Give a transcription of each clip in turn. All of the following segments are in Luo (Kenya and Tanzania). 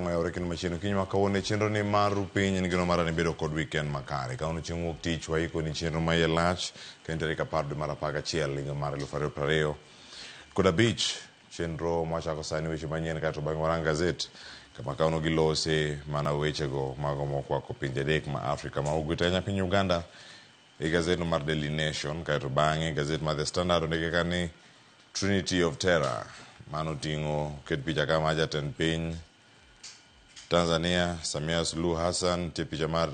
Orango ya Orekin Machino Kinywa Kawone Chenro ni maru piny ni gino mara ni bedo kod weekend makare. Kaono chieng' wuok tich waiko ni chenro ma yelach kente ka par de mara paga chiel linga mara lufare pareo. Koda beach chenro mwachako sani weche manyien kato bang' warang gazet kama kaono gilose mana weche go mago mokwako pinje dek ma Afrika ma ugwita piny Uganda. E gazet no mar Daily Nation kato bang'e gazet ma The Standard ondike kani Trinity of Terror mano tingo ket picha kama jatend piny Tanzania Samia Suluhu Hassan tie picha mar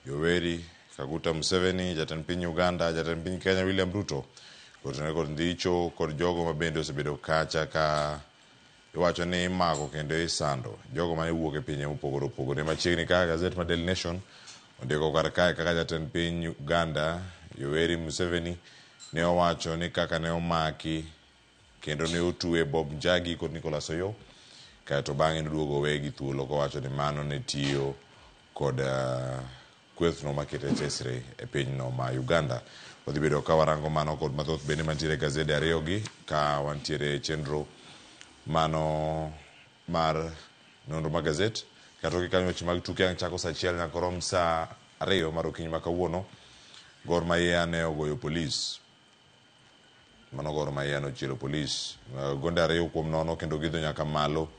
Yoweri Kaguta Museveni, jatend piny Uganda, jatend piny Kenya William Ruto kod ndicho kod jogo mabende osebedo kacha ka iwacho ni mago kendo isando jogo mane wuok e pinje mopogore opogore. Machiegni ka gazet ma Daily Nation ondiko kar kae kaka jatend piny Uganda Yoweri Museveni ne owacho ni kaka ne omaki kendo ne otue Bob Njagi kod Nicholas Oyo kato bang'e noduogo wegi thuolo kowacho ni mano ne tiyo kod kweth no makete tesre e piny no ma Uganda. Odhi bedo ka warango mano kod mathoth bende mantiere gazede ariyo gi ka wantiere chenro mano mar nonro mag gazet kato gi kanyo weche mag tuke ang' chako sa achiel nyaka rom sa 2 mar okinyi ma kawuono. Gor Mahia ne ogoyo polis mano Gor Mahia no chielo polis gonde 2-0 kendo gidho nyaka malo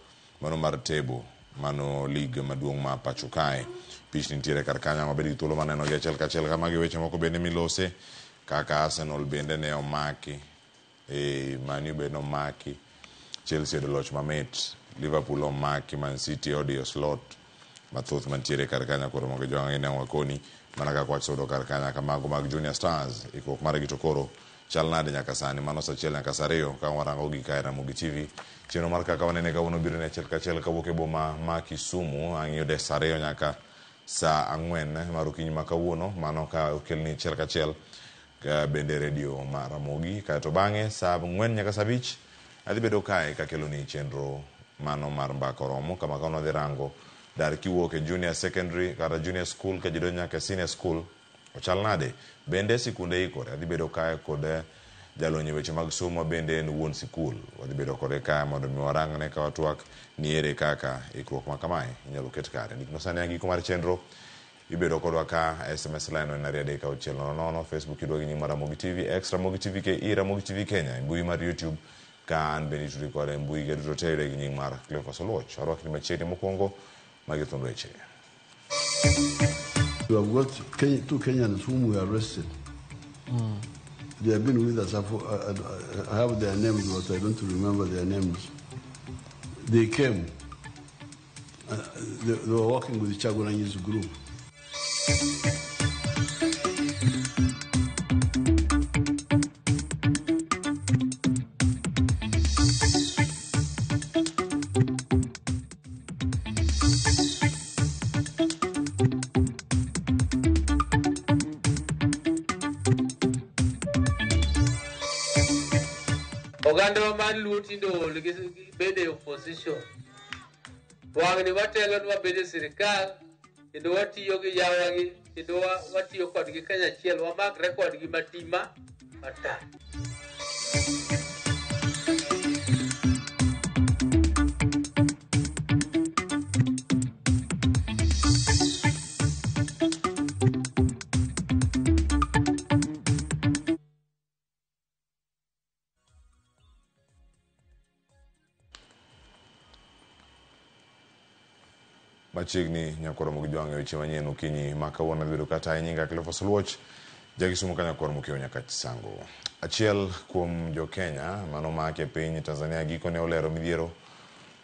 mano mar tebo mano lig maduong' ma pacho kae. Pich nitiere kar kanya mabedi gi thuolo maneno gi achiel kachiel kama gi weche moko bende milose kaka Arsenal bende ne omaki Man U bende omaki, Chelsea do loch mamit, Liverpool omaki, Man City odio slot mathoth mantiere kar kanya koro moge joang' ine wakoni mana ka kwach sodo kar kanya kamago mag Junior Stars ikruok mare gi to koro chal nade nyaka sani mano sa achiel nyaka sa 2 ka warango gi kae Ramogi TV chenro mar kaka wanene kawuono biro ne achiel kachiel kawuok e boma ma Kisumu ang' yude sa 2 nyaka sa 4 mar okinyi ma kawuono mano ka okelni achiel kachiel ka bende radio ma Ramogi kato bang'e sa 4 nyaka sa 5 adhi bedo kae ka keloni chenro mano mar mbaka romo kama kaono dhi rango dar kiwuok e junior secondary kata junior school ka jido nyaka senior school ochal nade bende sikunde ikore. Adhi bedo kae kod jalonye weche mag somo bende en wuon sikul adhi bedo kode kae mondo mi warang ne ka watwak ni ere kaka ikruok ma kamae inyalo ket kare. Gik masani ang' giko mar chenro ibedo kodwa ka SMS line en 2-6-00 Facebook idwa gi nying mar Ramogi TV Extra Ramogi TV ke Ramogi TV Kenya mbui mar YouTube ka an bende turi kode mbui ge duto tere gi nying mar Cleophas Oluoch arwak ni machiegni mokwongo magithon weche. We have got two Kenyans whom we arrested. They have been with us. I have their names, but I don't remember their names. They came. They were working with Chagulanyi's group. Oganda man lutindo bede opposition. Wang'ni watelo nwa bede sirikal kendo watiyo gi yawagi kendo watiyo kodgi kanyachiel wamakre kodgi matima mata. Machiegni nyakoro Ramogi joang' weche manyien okinyi ma kawuono bedo kata nyinga Cleophas Oluoch jagisumo ka nyakoro mokiewo nyaka sango. Achiel kuom jo Kenya mano maki e piny Tanzania giko ne olero midhiero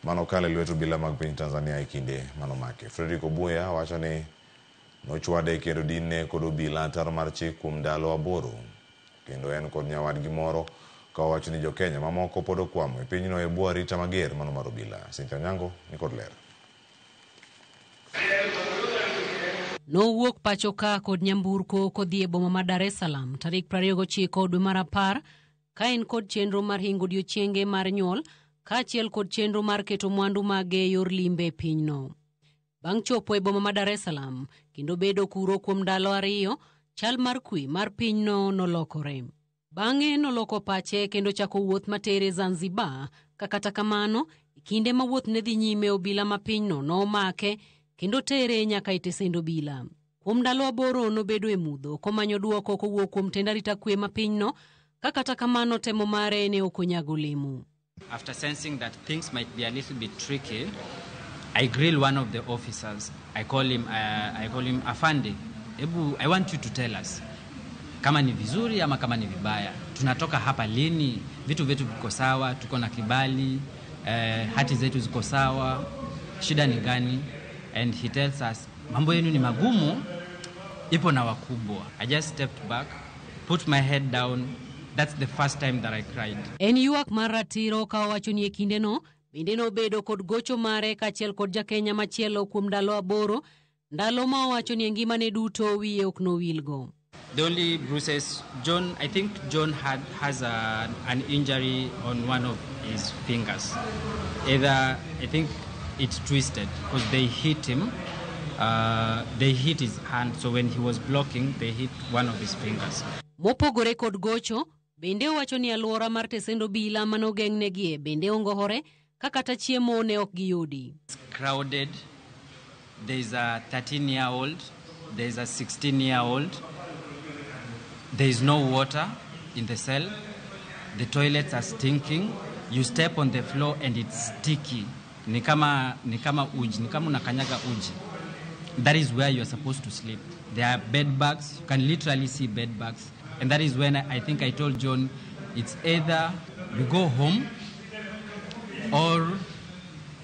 mano kale lweto bila mag piny Tanzania e kinde mano make. Frederick Obuya wacho ni nochwade kendo dinne kod obila ataro mar chik kuom ndalo 8 kendo en kod nyawadgi moro ka wacho ni jo Kenya mamoko pod okwamo e pinyno e bwo arita mager mano mar obila. Cynthia Onyango ni kod ler. Nowuok pacho ka kod nyamburko kodhi e boma ma Dar es Salaam tarik 29 dwe mar 10 ka en kod chenro mar hingo odiochienge mar nyuol ka achiel kod chenro mar keto mwandu mage yor limbe e pinyno. Bang' chopo e boma ma Dar es Salaam kendo bedo kuro kuom ndalo 2 chal mar kwe mar pinyno nolokore. Bang'e noloko pache kendo chako wuoth matere Zanzibar ka kata kamano Kinde ma wuoth ne dhi nyime, obila ma pinyno nomake kendo tere nyaka e tesend obila. Kuom ndalo 8 nobedo e mudho komanyo duoko kowuok kuom tend arita kwe ma pinyno, ka kata kamano temo mare ne ok onyago olemo. After sensing that things might be a little bit tricky, I grill one of the officers. I call him Afande. Ebu, I want you to tell us kama ni vizuri ama kama ni vibaya. Tunatoka hapa lini? Vitu vyetu viko sawa, tuko na kibali, hati zetu ziko sawa. Shida ni gani? And he tells us, mambo yenu ni magumu, ipo na wakubwa. I just stepped back, put my head down. That's the first time that I cried. En yuak mar ratiro ka owacho ni e kindeno bende nobedo kod gocho mare kaachiel kod jakenya machielo kuom ndalo 8, ndalo ma owacho ni ngimane duto wiye ok nowilgo. The only bruises, I think John has an injury on one of his fingers. Either, I think it's twisted because they hit him. They hit his hand, so when he was blocking, they hit one of his fingers. Mopogore kod gocho, bende owacho ni alwora mar tesend obila manogeng'negie bende ongohore ka kata chiemo ne ok giyudi. It's crowded. There's a 13-year-old. There's a 16-year-old. There's no water in the cell. The toilets are stinking. You step on the floor and it's sticky. Ni kama uji, ni kama unakanyaga uji. That is where you're supposed to sleep. There are bed bugs. You can literally see bed bugs. And that is when I think I told John, it's either we go home or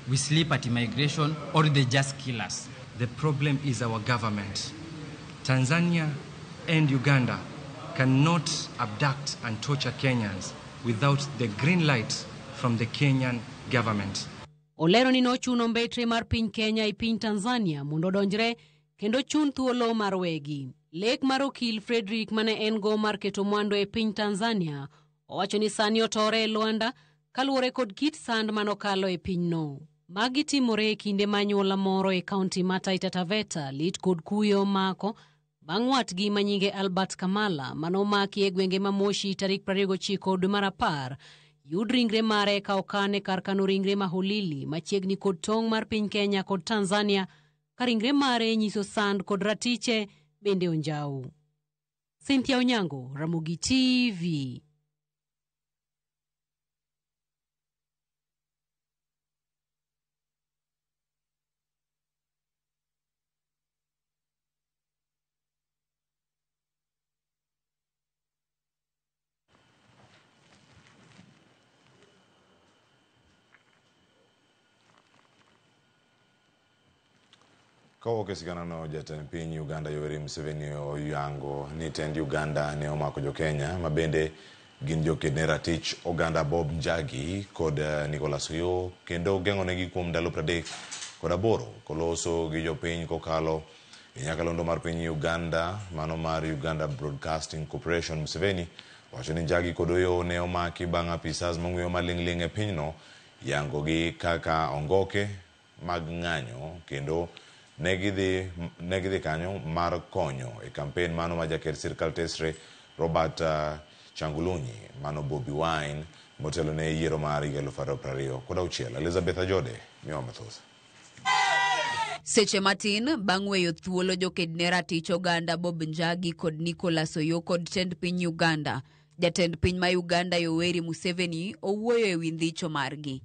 we sleep at immigration or they just kill us. The problem is our government. Tanzania and Uganda cannot abduct and torture Kenyans without the green light from the Kenyan government. Olero ni nochuno mbetre mar piny Kenya e piny Tanzania mondo donjre kendo chun thuolo mar wegi. Lek mar okil Frederick mane en go mar keto mwando e piny Tanzania owacho ni sani otore e Luanda kaluwore kod kit sand manokalo e pinyno. Magi timore e kinde manyuola moro e kaunti ma Taita Taveta lit kod kuyo mako bang' watgi manyinge Albert Kamala manomaki e gwenge ma Moshi tarik 29 dwe mar 10 yud ringre mare ka okane kar kano ringre ma Holili machiegni kod tong' mar piny Kenya kod Tanzania ka ringre mare nyiso sand kod ratiche bende onjau. Cynthia Onyango, Ramogi TV. Kawuok e siganano, jatend piny Uganda Yoweri Museveni oyango ni tend Uganda ne omako jo Kenya ma bende gin joked ne ratich oganda Bob Njagi kod Nicholas Oyoo kendo geng'onegi kuom ndalo 38 koloso gi jopiny kokalo e nyakalondo mar piny Uganda mano mar Uganda Broadcasting Corporation. Museveni wacho ni Njagi kod Oyoo ne omaki bang' apisas mong'eyo maling'ling' e pinyno yangogi kaka ongoke mag ng'anyo kendo negidhi kanyo mar konyo e kampen mano ma jaker sirkal tesre Robert Changulunyi mano Bobi Wine motelo ne yiero mar 2026. Elizabeth Ajode miwa mathoth. Seche matin bang' weyo thuolo joked ne ratich oganda Bob Njagi kod Nicholas Oyoo kod tend piny Uganda, jatend piny ma Uganda Yoweri Museveni owuoyo e wi ndhicho margi.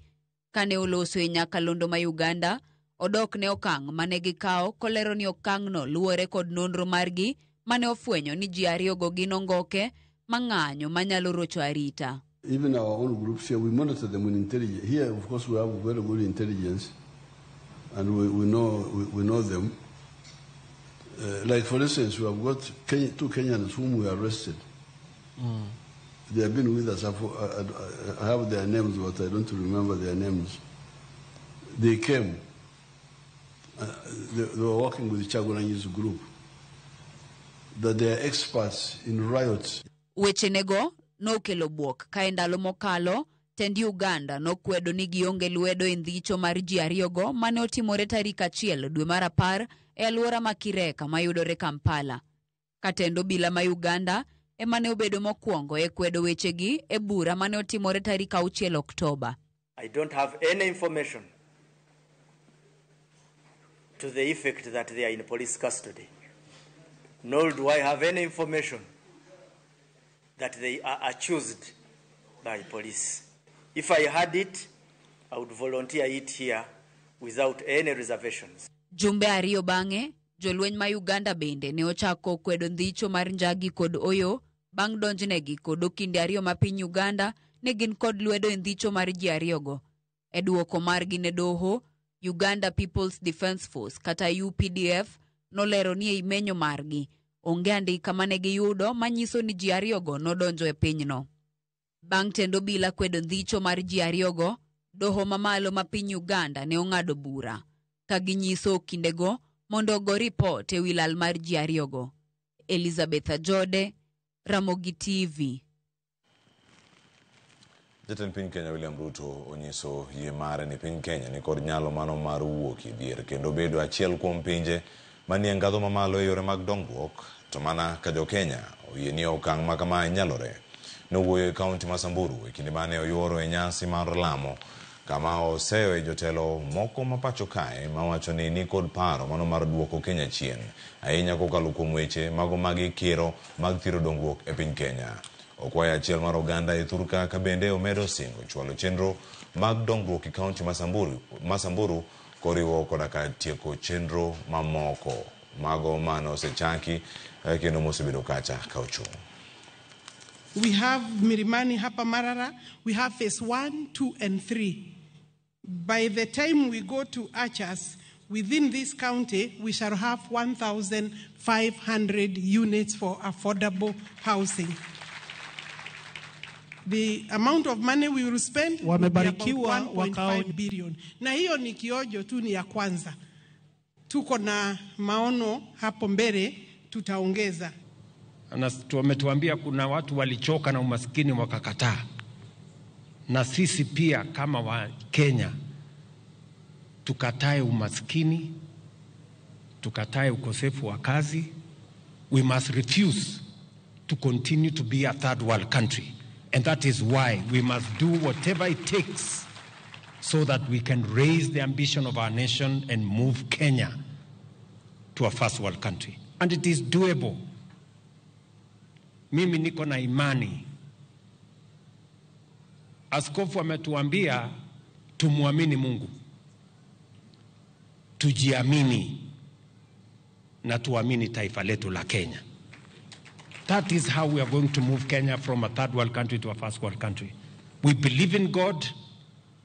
Kane oloso e nyakalondo ma Uganda, odok ne okang' mane gikawo kolero ni okang'no luwore kod nonro margi mane ofwenyo ni ji ariyogo gin ongoke mang'anyo manyalo rocho arita. Even our own groups here, we monitor them with intelligence. Here, of course, we have very good intelligence, and we know them. Like, for instance, we have got 2 Kenyans whom we arrested. They have been with us. I have their names, but I don't remember their names. They came. They were working with Chagulanyi's group. That they are experts in riots. Wechenego nokelo buok ka ndalo mokalo tend Uganda nokwedo ni gionge lwedo e ndhicho mar ji ariyogo mane otimore tarik 1 dwe mar 10 e alwora ma Kireka mayudore Kampala. Katend obila ma Uganda emane obedo mokwongo e kwedo wechegi e bura mane otimore tarik 6 Oktoba. I don't have any information to the effect that they are in police custody, nor do I have any information that they are accused by police. If I had it, I would volunteer it here without any reservations. Jumbe ariyo bang'e, jolweny ma Uganda bende ne ochako kwedo ndhicho mar Njagi kod Oyo bang' donjnegi kod okinde ariyo ma piny Uganda ne gin kod lwedo e ndhicho mar ji ariyogo. E duoko margi ne doho, Uganda People's Defence Force kata UPDF nolero ni ei menyo margi onge andika mane giyudo manyiso ni ji ariyogo nodonjo e pinyno. Bang' tendo bila kwedo ndhicho mar ji ariyogo, doho mamalo ma piny Uganda ne ong'ado bura ka ginyiso kindego mondo go ripot e wi lal mar ji ariyogo. Elizabeth Ajode, Ramogi TV. Jatend piny Kenya William Ruto onyiso yie mare ni piny Kenya ni kod nyalo mano mar wuok e dhier kendo bedo achiel kuom pinje manie ngadho mamalo e yore mag dongruok, to mana ka jo Kenya oyie ni okang' ma kama nyalore. Nowuoyo e kaunti ma Samburu e kinde mane oyuoro e nyasi mar lamo kama oseyo e jotelo moko ma pacho kae mawacho ni kod paro mano mar duoko Kenya chien ahinya kokalo kuom weche mago mag ikiro mag thiro dongruok e piny Kenya. Okwaya achiel mar Oganda e Thurka ka bende omedo singo chwalo chenro mag dongruok e kaunti ma Samburu koriwo koda ka tieko chenro mamoko mago mano osechaki kendo mosebedo kacha ka ochung'. We have Mirimani hapa Marara. We have phase 1, 2, and 3. By the time we go to Achas, within this county, we shall have 1,500 units for affordable housing. The amount of money we will spend will be about 1.5 billion. Na hiyo ni kiojo tu ni ya kwanza. Tuko na maono hapo mbele tutaongeza. Wametuambia kuna watu walichoka na umaskini wakakataa. Na sisi pia kama wa Kenya tukatae umaskini, tukatae ukosefu wa kazi. We must refuse to continue to be a third world country. And that is why we must do whatever it takes so that we can raise the ambition of our nation and move Kenya to a first world country. And it is doable. Mimi niko na imani. Askofu ametuambia tumuamini Mungu, tujiamini na tuamini taifa letu la Kenya. That is how we are going to move Kenya from a third world country to a first world country. We believe in God,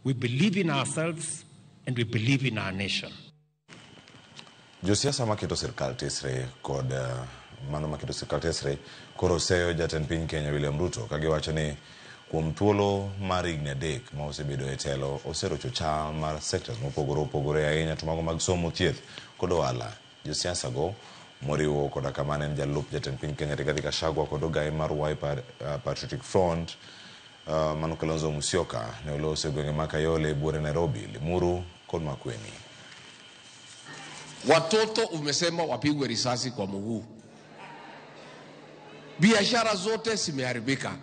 we believe in ourselves, and we believe in our nation. Josiasa maketo sirkal tesre kod mano maketo sirkal tesre koro seyo jatend piny Kenya William Ruto kagiwacho ni kuom thuolo mar higni 3 ma osebedo e telo oserocho chal mar sectors mopogore ahinya to mago mag somo, thieth kod ohala. Josiasa go moriwo koda kama ne jalup jatend piny Kenya Rigathi Gachagua kod ogai mar Wiper Patriotic Front mano Kalonzo Musyoka ne oloso gwenge ma Kayole, Buore, Nairobi, Limuru kod Makueni. Watoto umesema wapigwe risasi kwa mguu. Biashara zote zimeharibika.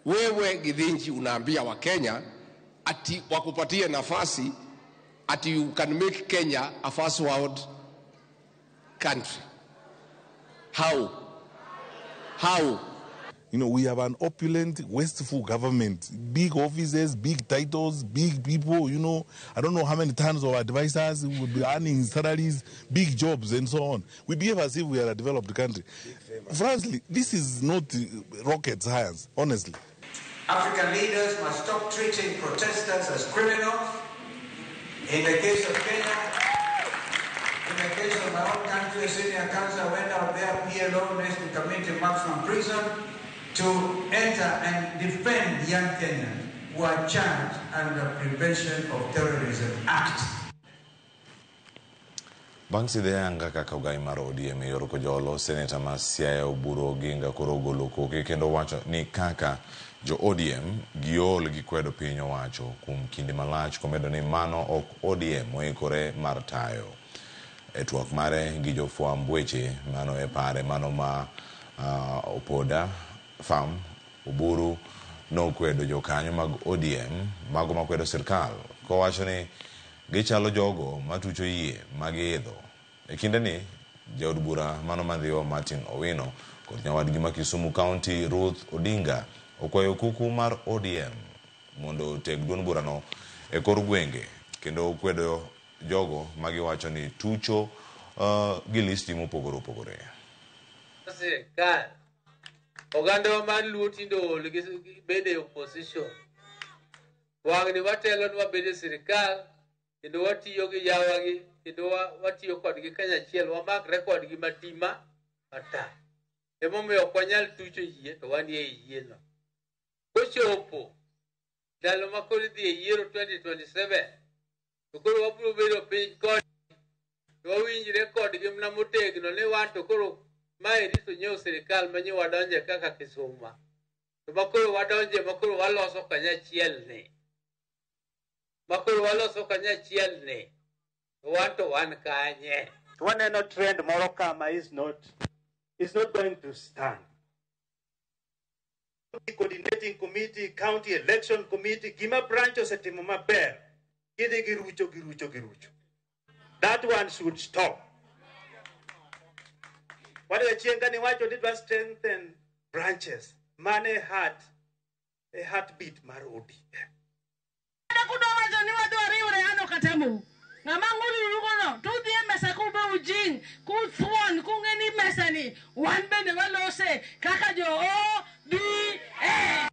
Wewe Githinji unaambia wa Kenya ati wakupatie nafasi ati you can make Kenya a first world country. How? You know, we have an opulent, wasteful government, big offices, big titles, big people, you know. I don't know how many tons of advisors who will be earning salaries, big jobs and so on. We behave as if we are a developed country. Frankly, this is not rocket science, honestly. African leaders must stop treating protesters as criminals. In the case of Kenya, in the case of my own country, senior counsel went out there, PLO next to commit maximum prison to enter and defend young Kenyans who are charged under Prevention of Terrorism Act. Bang' sidhe anga kaka ogai mar ODM yor kojolo, Seneta ma Siaya Oburu Oginga koro ogolo koke kendo wacho ni kaka jo ODM giol gi kwedo piny owacho kuom kinde malach komedo ni mano ok ODM oikore mar tayo. E twak mare gi jofwamb weche mano e pare mano ma Opoda Farm Oburu nokwedo jokanyo mag ODM mago makwedo sirkal kowacho ni gichalo jogo matucho yie magidho. E kinde ni jaod bura mano madhiwa Martin Owino kod nyawadgi ma Kisumu County Ruth Odinga okwayo kuku mar ODM mondo teg duond burano e kor gwenge kendo okwedo jogo magiwacho ni tucho gi listi mopogore opogore. Sirkal oganda mar Luo tindo bede opposition wang'ni watelo bede sirkal kendo watiyo gi yawagi kendo watiyo kodgi kanyachiel wamak rekod gi matima mata emomiyo ok wanyal tucho yie to wan e yieno kochopo ndalo ma koro dhi e yiero 2027 to koro wabiro bedo piny kod wawinjre kodgi mna motegno ni wan to koro mae rito nyiewo sirkal manyi wadonje kaka Kisuma to makoro wadonje makoro waloso kanyachiel ne wan to wan kanye waneno trend moro kama is not going to stand. Coordinating committee, county election committee, gima branch osetimo maber kidhi girucho. That one should stop. What we chenga ni wacho ni dwa strengthen branches mane a heartbeat mar ODM. Kudowacho ni wadwa riwre ano katemu ng'ama ng'uri rugono to dhi e mesa kube ujing kuthuon kung'eni mesani wan bende walose kaka jo ODM.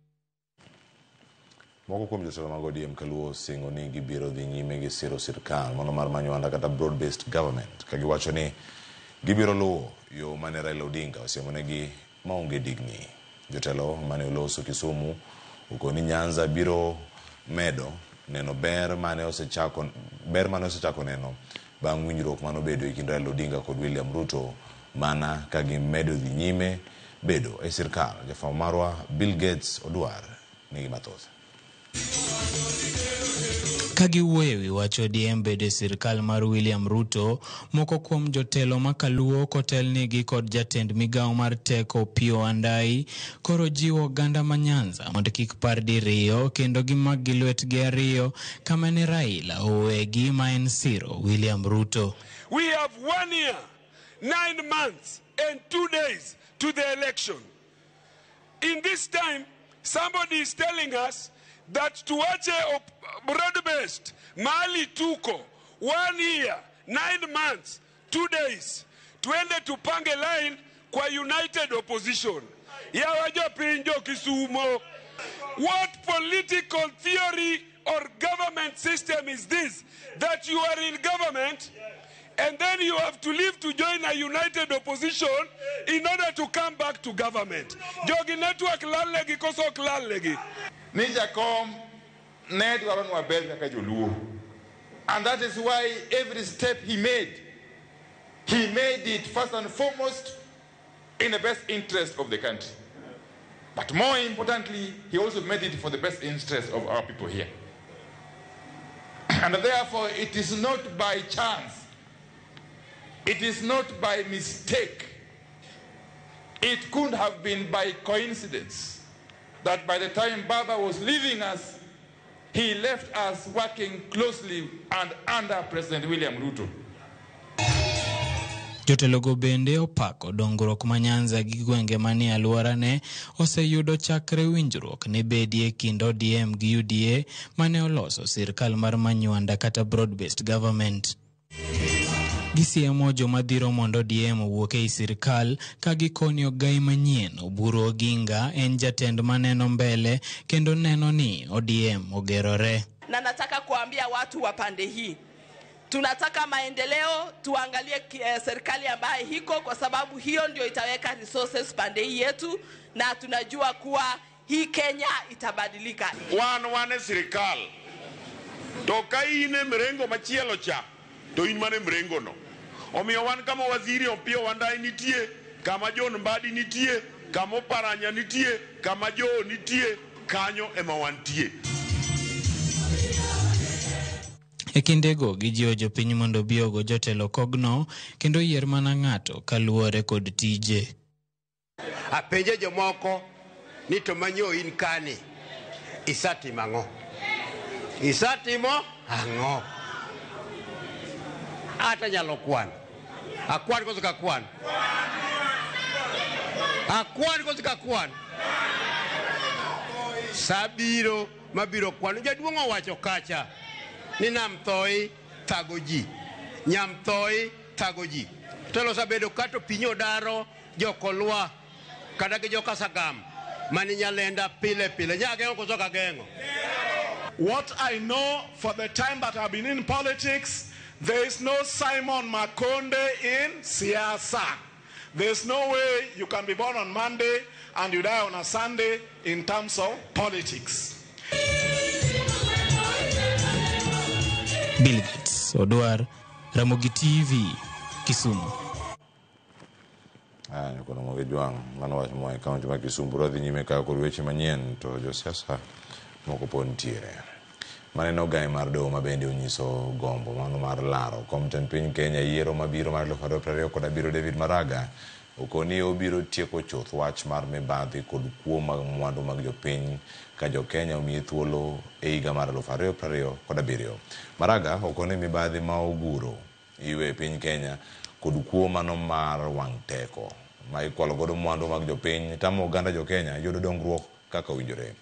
Moko kuom jotelo mag ODM kaluo singo ni gibiro dhi nyime gi siro sirkal mano mar manywanda kata broad based government ka giwacho ni gibiro luwo yo mane Raila Odinga osiemonegi maonge digni. Jotelo mane oloso Kisumu ukoni Nyanza biro medo neno ber mane osechako neno bang' winjruok mano bedo e kind Raila Odinga kod William Ruto mana ka gimedo dhi nyime bedo e sirkal. Jafwambo marwa Bill Gates Odwar nigi mathoth. Kagiwuoyo wi wach ODM bede sirkal mar William Ruto, moko kuom jotelo makaluo kotelnigi kod jatend migawo mar teko Opiyo Wandayi koro jiwo oganda ma Nyanza mondo kik par diriyo kendo gimak gi lwetgi ariyo kama ne Raila owegi ma en siro William Ruto. We have 1 year, 9 months and 2 days to the election. In this time, somebody is telling us that tuache broad-based mali tuko 1 year 9 months 2 days tuende tupange line kwa united opposition ya wajopinjo Kisumo. What political theory or government system is this, that you are in government and then you have to leave to join a united opposition in order to come back to government? Jogi network lalegi koso lalegi Ninja kom ne dwaro nwa ber kaka joluo. And that is why every step he made it first and foremost in the best interest of the country. But more importantly, he also made it for the best interest of our people here. And therefore, it is not by chance, it is not by mistake, it couldn't have been by coincidence that by the time Baba was leaving us, he left us working closely and under President William Ruto. Jotelogo bende opako dongruok ma Nyanza gi gwenge manie alworane oseyudo chakre winjruok ne bedie kind ODM gi UDA mane oloso sirkal mar manywanda kata broad based government. Gisiemo joma dhiro mondo ODM owuok e sirkal ka gikoni Ogai manyien Oburu Oginga en jatend maneno mbele kendo neno ni ODM ogerore. Na nataka kuambia watu wa pande hii, tunataka maendeleo, tuangalie serikali ambayo hiko, kwa sababu hiyo ndio itaweka resources pande hii yetu, na tunajua kuwa hii Kenya itabadilika. Wane serikal toka ine mrengo machielo cha to in mane mrengo no. Omiyo wan kama waziri Opiyo Wandayi nitie, kama John Mbadi nitie, kama Oparanya nitie, kama Joe nitie, kanyo ema wantie. E kindego gijiwo jopiny mondo biogo jotelo kogno kendo yier mana ng'ato kaluwore kod tije. Apenje jomoko ni to manyo in kani. isatimo ang'o? Isatimo ang'o? Ata nyalo kwan. Akwan koso ka kwan. Akwan koso ka kwan. Sabiro mabiro kwan. Jaduong' owacho kacha ni nam thoi thago ji. Nyam thoi thago ji. Telo sabedo kato pinyo daro jokolwa kada gi joka sagam mani nyalenda pile pile nyagengo koso ka gengo. What I know for the time that I've been in politics, there is no Simon Makonde in Siasa. There's no way you can be born on Monday and you die on a Sunday in terms of politics. Bill Gates, Odwar, Ramogi TV, Kisumu. Kuna mwage juang, mano wacho mwa kaunti ma Kisumu rodhi nyime ka kod weche manyien to josiasa moko pod ntiere. Maneno gai mar doho ma bende onyiso gombo mano mar laro kom tend piny Kenya yiero mabiro mar 2027 David Maraga okoni obiro tieko chuth wach mar mibadhi kod kuo mag mwandu mag jopiny ka jo Kenya omiye thuolo e higa mar 2027. Maraga okoni mibadhi ma oguro iwe piny Kenya kod kuo mano mar wang' teko ma ikwalo godo mwandu mag jopiny tamo oganda jo Kenya yudo dongruok kaka owinjore.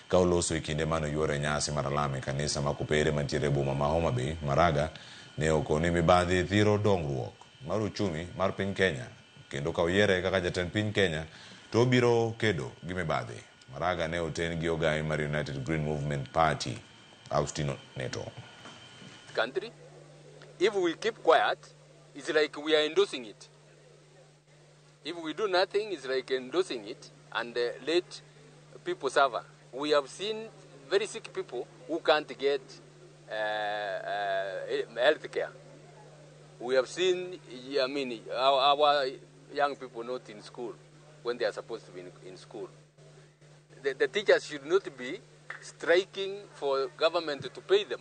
Ka oloso e kinde mano yuore nyasi mar lame kanisa ma Kupere mantiere boma ma Homa Bay, Maraga ne okoni mibadhi dhiro dongruok mar uchumi mar piny Kenya kendo ka oyiere kaka jatend piny Kenya to obiro kedo gi mibadhi. Maraga ne oten gi ogai mar United Green Movement Party Austino Neto. Country, if we keep quiet, it's like we are endorsing it. If we do nothing, it's like endorsing it and let people suffer. We have seen very sick people who can't get health care. We have seen, I mean, our young people not in school when they are supposed to be in school. The teachers should not be striking for government to pay them.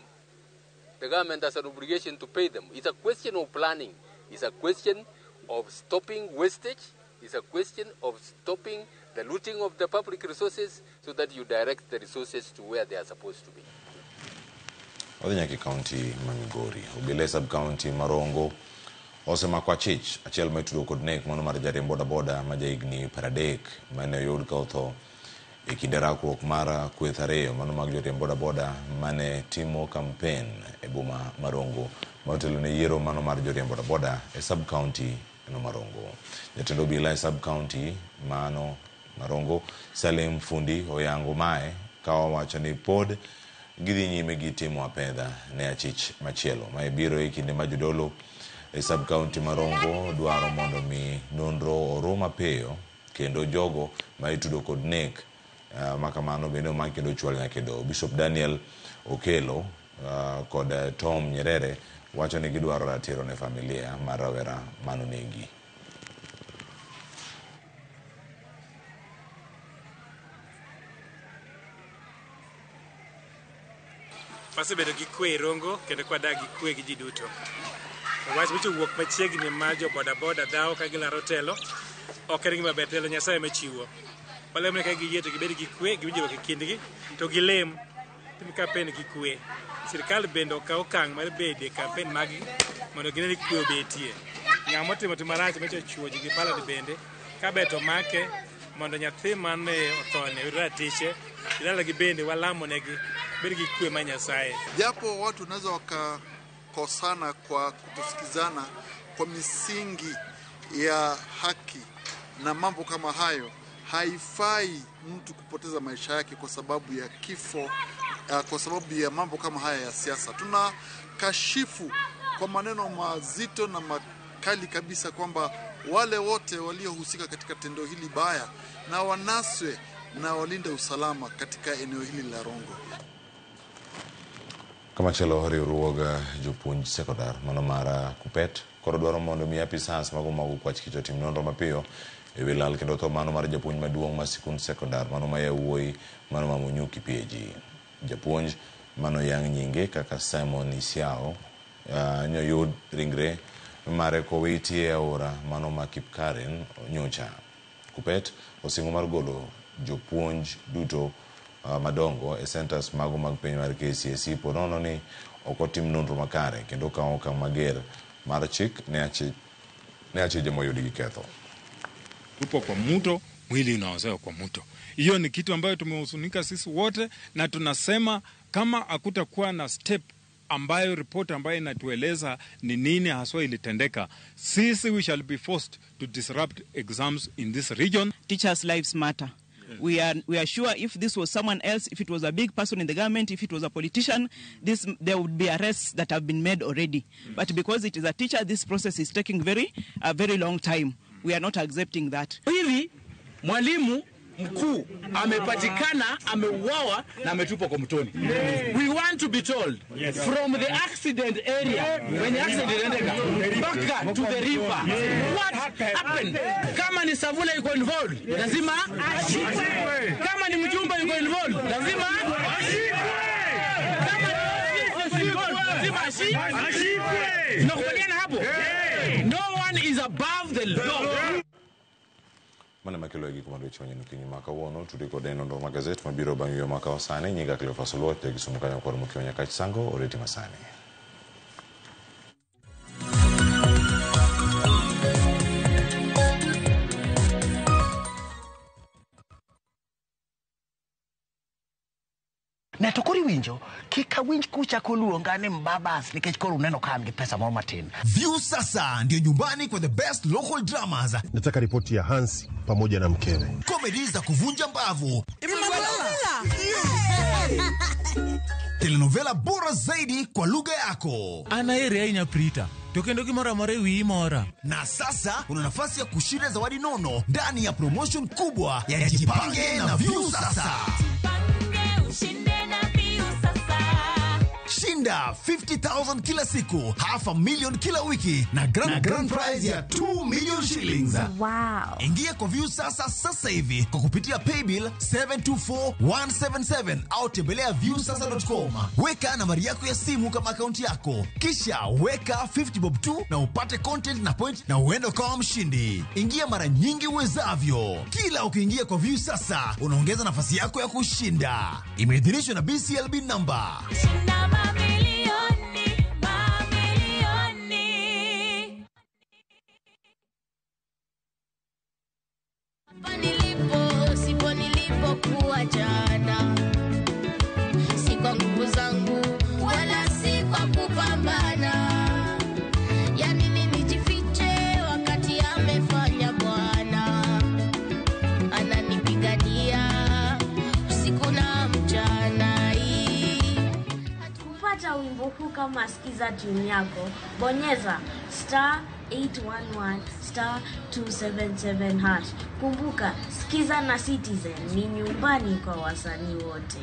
The government has an obligation to pay them. It's a question of planning. It's a question of stopping wastage. It's a question of stopping the looting of the public resources so that you direct the resources to where they are supposed to be. Odhinyaki County Migori, Obile Sub-County Marongo, osema kwa chich, achiel metudo kod nek mano mar jariemb boda ma jaigni paradek mane oyud ka otho e kinde rakruok mar kweth ariyo mano mag jariemb boda mane timo campaign e boma Marongo ma otelo ne yiero mano mar jariemb boda e Sub-County no Marongo. Jatend obila e Sub-County mano Marongo Salim Fundi oyango mae ka owacho ni pod gidhi nyime gi timo apedha ne achich machielo ma ibiro e kinde ma jodolo e Sub-County Marongo dwaro mondo mi nonro oroma peyo kendo jogo ma itudo kod nek makamano bende ma kendo chwal nyaka do. Bishop Daniel Okelo kod Tom Nyerere wacho ni gidwaro ratiro ne familia mar rawera mano negi. Wasebedo gi kwe Rongo kendo kwadak gi kwe gi ji duto. Wach wicho wuok machiegni ma jo boda dhaw ka gilaro telo ok en gima ber, telo Nyasaye machiwo. Walem ka giyie to gibed gi kwe gi winjruok e kindgi to gilem tim kampen gi kwe. Sirkal bende okaw okang' mar bede kampen magi mondo gine ni kwe obetie. Ng'ama otimo tim marach mecho chuoji gi pala bende ka beto make mondo nyathi mane othone yud ratiche ilala gi bende walamo negi bedi gi kwe ma Nyasaye. Japo watu wanaweza wakakosana kwa kutosikizana kwa misingi ya haki na mambo kama hayo, haifai mtu kupoteza maisha yake kwa sababu ya kifo, kwa sababu ya mambo kama haya ya siasa. Tuna kashifu kwa maneno mazito na makali kabisa kwamba wale wote waliohusika katika tendo hili baya na wanaswe na walinde usalama katika eneo hili la Rongo. Kama chelo riwruoga jopuonj sekondar mano mar Kupet koro dwaro mondo mi apisas mago kwach kicho tim nonro mapiyo e wilal kendo to mano mar japuonj maduong' ma sikund sekondar mano ma yawuoyi mano ma Munyuki PG. Japuonj mano yang nyinge kaka Simon Isiao nyoyud ringre mare kowiti e aora mano ma Kipkaren nyocha. Kupet osingo mar golo jopuonj duto madongo e centers mago mag piny mar KCSE ponono ni okotim nonro makare kendo kawo okang' mager mar chik ne achije moyudi gi ketho. Tupo kwa mto, mwili unaozewa kwa mto. Hiyo ni kitu ambayo tumehusunika sisi wote, na tunasema kama hakutakuwa na step ambayo report ambayo inatueleza ni nini haswa ilitendeka, sisi we shall be forced to disrupt exams in this region. Teachers' lives matter. We are sure if this was someone else, if it was a big person in the government, if it was a politician, there would be arrests that have been made already. But because it is a teacher, this process is taking a very long time. We are not accepting that. Hivi mwalimu mkuu amepatikana, ameuawa na ametupwa kwa mtoni. We want to be told from the accident area, when the accident ended, back to the river, what happened? Kama ni Savula yuko involved, lazima ashikwe. Kama ni mjumba yuko involved, lazima ashikwe. Kama ni lazima ashikwe. Tunakubaliana hapo? No one is above the law. Mana makelo egi kuma docho nyino kinyi maka wono tudiko deno ndo magazeti mabiro banyo maka wasane nyiga Cleophas Oluoch gisumukanya kwa mukionya kachisango oreti masane. Na tokori winjo kika winj kucha koluongane mbabas nikech koro uneno kan gi pesa moro matin. View sasa ndio nyumbani kwa the best local dramas. Nataka ripoti ya Hansi pamoja na mkewe. Comedy za kuvunja mbavu. Telenovela bora zaidi kwa lugha yako. Ana area ina prita. Tokendo kimora more wi mora. Na sasa una nafasi ya kushinda zawadi nono ndani ya promotion kubwa ya Jipange na View sasa. Shinda 50,000 kila siku, $500,000 kila wiki na grand prize ya 2 million shillings. Wow. Ingia kwa View sasa hivi kwa kupitia paybill 724177 au tembelea viewsasa.com. Weka nambari yako ya simu kama akaunti yako, kisha weka 50 bob tu na upate content na point na uende kama mshindi. Ingia mara nyingi uwezavyo. Kila ukiingia kwa View sasa unaongeza nafasi yako ya kushinda. Imeidhinishwa na BCLB number. Sipo nilipokuwa jana, si kwa nguvu zangu wala si kwa kupambana. Yani nijifiche wakati amefanya Bwana, ananipigania usiku na mchana. Kupata wimbo huu kama sikiza tune yako, bonyeza *811 *277#. Kumbuka, Sikiza na Citizen ni nyumbani kwa wasanii wote.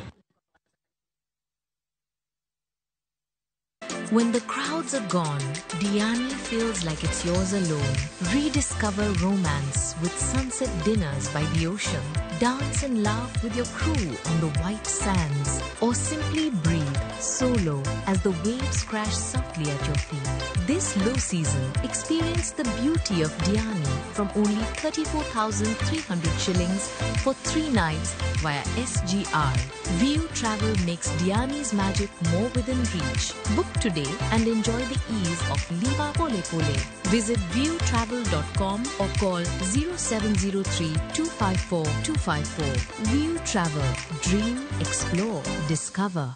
When the crowds are gone, Diani feels like it's yours alone. Rediscover romance with sunset dinners by the ocean. Dance and laugh with your crew on the white sands. Or simply breathe solo as the waves crash softly at your feet. This low season, experience the beauty of Diani from only 34,300 shillings for 3 nights via SGR. View Travel makes Diani's magic more within reach. Book today and enjoy the ease of Liva Pole Pole. Visit viewtravel.com or call 0703 254 254. View Travel. Dream, explore, discover.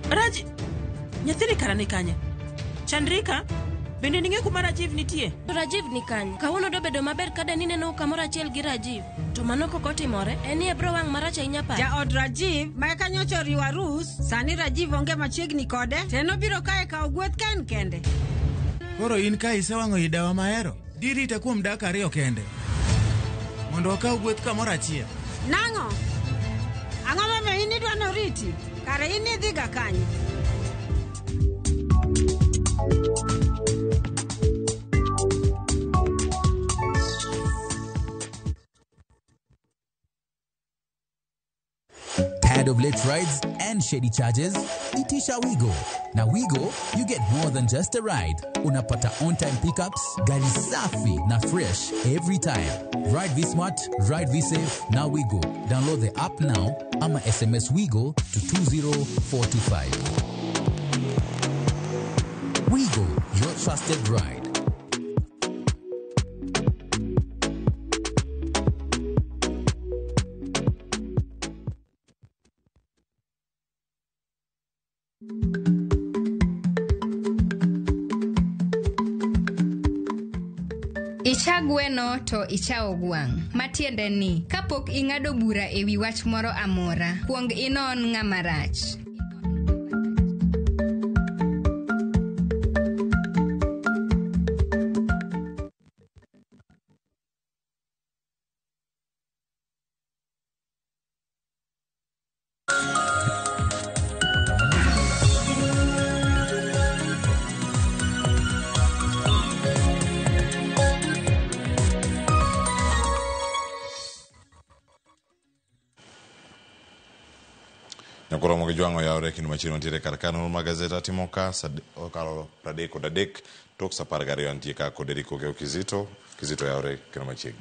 Raji, nyathiri karane kanye. Chandrika, bende ninge kuma Rajiv nitie? Rajiv ni kanye. Kawuono do bedo maber kada nineno kamoro achiel gi Rajiv. To mano kokotimore, en ye bro wang' marach ahinya pare. Ja od Rajiv, ma kanyocho riwa Rus, sani Rajiv onge machiegni kode, teno biro kae ka ogweth kaen kende. Koro in ka isewang'o idawa mahero, diri itakuwa mdaka ariyo kende. Mondo wakaw gweth kamoro achiel. Nang'o? Ang'o momiyo in idwa noriti? Kare in idhiga kanyo. Tired of late rides and shady charges? Itisha Wigo. Na Wigo, you get more than just a ride. Unapata on-time pickups, gari safi na fresh every time. Ride V-Smart, ride V-Safe, na Wigo. Download the app now, ama SMS Wigo to 20425. Wigo, your trusted ride. Icha gweno to ichao gwang'. Matiende ni, kapok ing'ado bura ewi wach moro amora, kuong inon ng'ama rach. Nakoromo gijuango ya oreki numachino ntire karakano magazeta timoka okalo pradeko dadek tok sapar gari antika koderiko ke Kizito ya oreki kino machiegi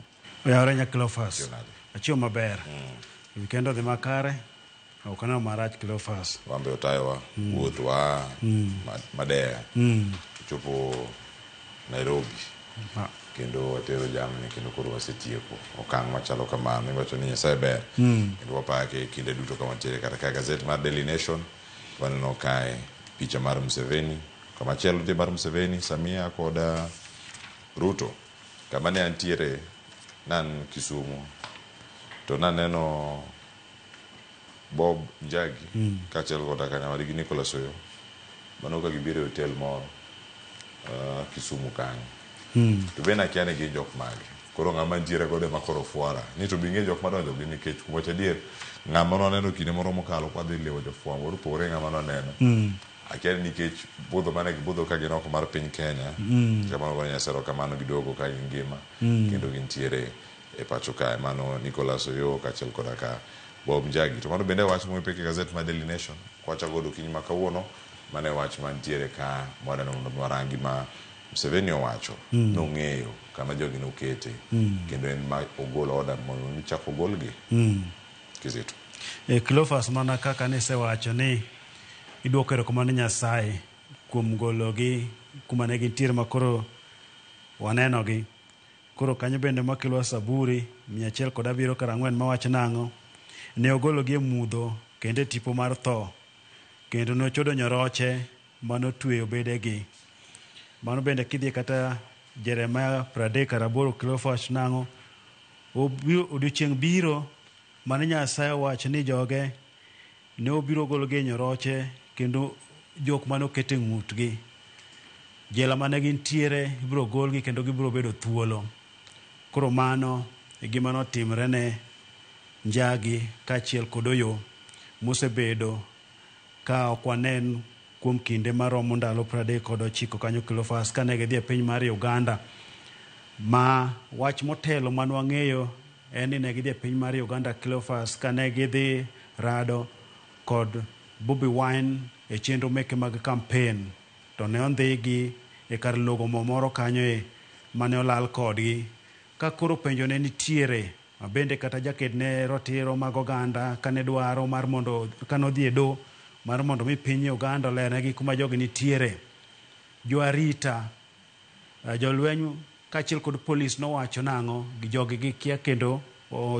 ya orenya Cleophas achio maber weekend de makare okana marach Cleophas wambe otayowa wuoth wa Madea chopo Nairobi kendo watero jamni kendo koro wasetieko okang' machalo kamano iwacho ni Nyasaye ber kendo wapake kinde duto kama tere kata gazet mar Daily Nation waneno kae picha mar Museveni kama chielo de mar Museveni Samia koda Ruto kama ne antiere nan Kisumu to naneno Bob Njagi kachiel koda kanyawadi gi Nicholas Oyo mano ka gibiro hotel moro Kisumu kanyo to bena kiane gi jok mage koro ng'ama ntiere kode makoro fuara ni to binge jok madonjo gi nikech kuma chadier ng'ama noneno kinde moro mokalo kwa dhi lewo jofuambo rupore ng'ama noneno akiani nikech budho mane gibudho ka gin oko mar piny Kenya kamano go Nyasero kamano gidogo ka ngima kendo gintiere e pacho kae mano Nicholas Oyo kachiel koda ka Bob Njagi to mano bende wach moipeke gazet mar Daily Nation kwacha godo kiny makawuono mane wach mantiere ka mwaneno mwarangi ma Museveni owacho nong'eyo kama jogi nokete kendo en ma ogolo order mondo nichako golgi Kizito Cleophas mana kaka ne se wacho ni iduoko erokamano Nyasaye kuom gologi kuma ne gintiere makoro wanenogi koro kanyo bende makelo Saburi 174 mawacho nang'o ne ogologi e mudho kendo tipo mar tho kendo nochodo nyoroche manotweyo bedegi mano bende kidhi kata Jeremiah 38 Cleophas nang'o odiochieng' biro mane Nyasaye wacho ni joge ne obiro gologi e nyoroche kendo jok mane okete ng'utgi jela mane gintiere ibiro golgi kendo gibiro bedo thuolo koro mano e gima notimre ne Njagi kachiel kod Oyo mosebedo ka okwanen kuom kinde maromo ndalo 39 kanyo Cleophas kane gidhi e piny mar Uganda ma wach motelo man wang'eyo en ni ne gidhi e piny mar Uganda Cleophas kane gidhi rado kod Bobi Wine e chenro meke mag campaign to ne ondhigi e kar logo moro kanyo mane olal kodgi ka koro penjo ne nitiere bende kata jaked ne rotiro mag oganda kane dwaro mar mondo kanodhi e do mar mondo mi piny Uganda olenegi kuma jogi nitiere joarita jolweny kachiel kod polis nowacho nang'o gi jogi gikia kendo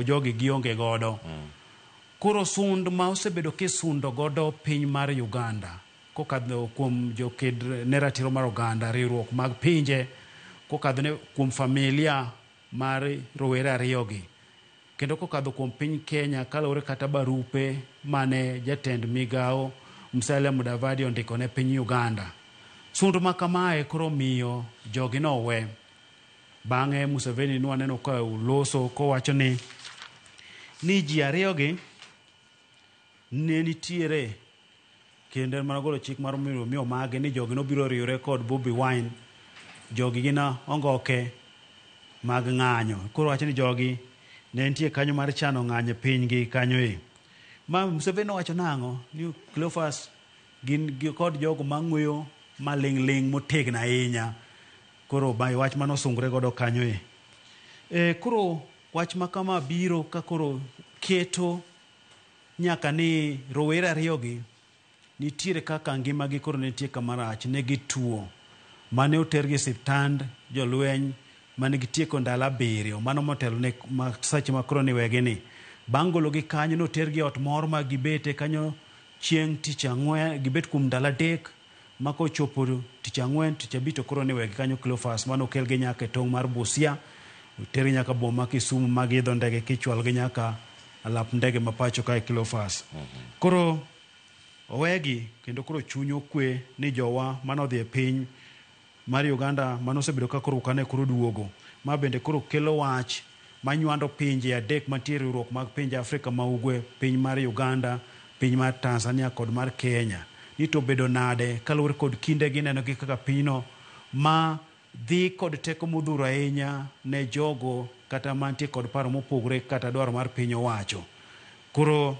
jogi gionge godo koro sund ma osebedo kisundo godo piny mar Uganda kokadho kuom joked ne ratiro mar oganda riwruok mag pinje kokadho ne kuom familia mar rowere ariyogi kendo kokadho kuom piny Kenya kalore kata barupe mane jatend migao Musalia Mudavadi ondiko ne piny Uganda sund makamae koro miyo jogi nowe bang'e Museveni nwaneno ka uloso kowacho ni ji ariyogi ne nitiere kendo managolo chik mar miyo mage ni jogi nobiro riwre kod Bobi Wine jogi gina ongoke mag ng'anyo koro wacho ni jogi ne nitie kanyo mar chano ng'anyo pinygi kanyo Ma Museveni wacho nang'o ni Cleophas gin kod jogo mang'weyo maling' motegno ahinya. Koro bai wach mano sungre godo kanyo koro wach makama biro ka koro keto nyaka ni rowere ariyogi nitiere kaka ngimagi koro nitie kamarach, ne gituo mane otergi siptand jolweny mane gitieko ndalo 7 mano motelo ne sache makoro ni wegi ni. Bang' gologi kanyo notergi ot moro ma gibete kanyo chieng' tich ang'wen, gibet kuom ndalo 3 mako chopo tich ang'wen tich abito koro ni wegi kanyo Cleophas mano okelgi nyaka e tong' mar Busia, otergi nyaka boma Kisumu magidho ndege kichwalgi nyaka alap ndege mapacho kae Cleophas. Koro owegi kendo koro chuny okwe ni jowa manodhi e piny mar Uganda manosebedo ka koro kane koro duogo ma bende koro kelo wach manywando pinje 3 mantie riwruok mag pinje Afrika ma ugwe, piny mar Uganda, piny mar Tanzania kod mar Kenya, ni to bedo nade kaluwore kod kinde gineno gi kaka pinyno ma dhi kod teko modhuro ahinya ne jogo kata mantie kod paro mopogre kata dwaro mar piny owacho. Koro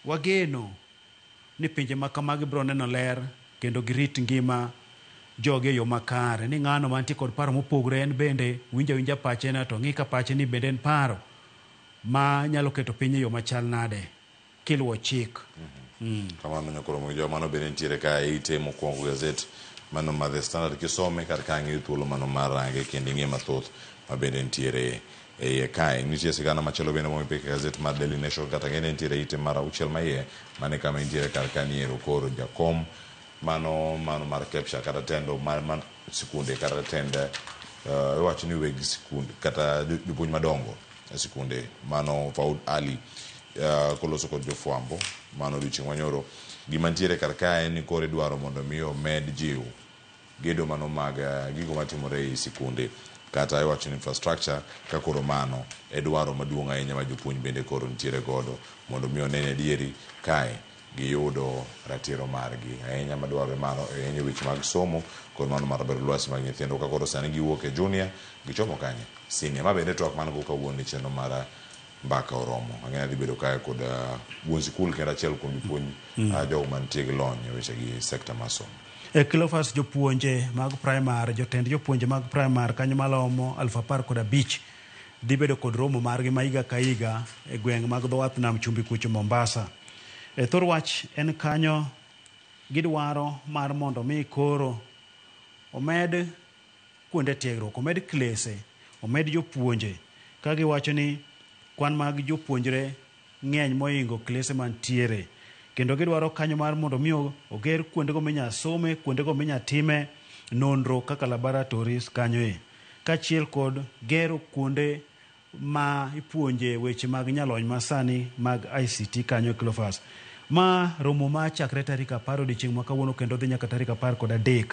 wageno ni pinje makamagi biro neno ler kendo girit ngima joge yo makare, ni ng'ano mantie kod paro mopogre en bende winja pache na to ng'i ka pache ni bende en paro ma nyalo keto piny yo machal nade kiluwo chik. Kamano nyakoro mo jo mano bende nitiere ka ite mokwongo gazet mano ma The Standard kisome kar ka ng'i thuolo mano mar range kendo ng'i mathoth ma bende nitiere e kae. Nitie sigana machelo bende mo peke gazet mar Daily Nation kata ngene nitiere ite mar 6 maiye mane kama nitiere kar ka niero koro jakom mano mar capture kata tendo man sikunde kata tende wacho ni weg sikunde kata jopuonj madongo e sikunde mano Faud Ali koloso kod jofwambo mano dichieng' manyoro gima nitiere kar kae ni kore dwaro mondo miyo med jiw gedo mano mag gigo matimore e sikunde kata iwacho infrastructure ka koro mano e dwaro maduong' ahinya ma jopuonj bende koro nitiere godo mondo miyo nene dieri kae giyudo ratiro margi ahinya madwaro mano e weche mag somo kod mano mar bero lwasi mag nyithindo ka koro sani giwuok e junior gichomo kanye senior ma bende twak man go kawuono chenro mar mbaka oromo ang'ena dhi bedo kae kod wuon sikul kendo achiel kuom jopuonj jogo mantie gi lony e weche gi sekta mar somo. Cleophas jopuonje mag primary, jotend jopuonje mag primary kanyo malomo 15,000 dhi bedo kod romo margi ma higa ka higa e gweng' mag dho wath nam chumbi kucho Mombasa. Thor wach en kanyo gidwaro mar mondo mi koro omed kuonde tiegruok, omed klese, omed jopuonje ka giwacho ni kwan mag jopuonjre ng'eny moingo klese mantiere, kendo gidwaro kanyo mar mondo mi oger kuondego minya some, kuondego minya time nonro kaka laboratories kanyo kachiel kod gero kuonde ma ipuonje weche mag nyalony masani mag ICT kanyo Cleophas. Ma romo ma chakre tarik 10 odiechieng' ma kawuono kendo dhi nyaka tarik 13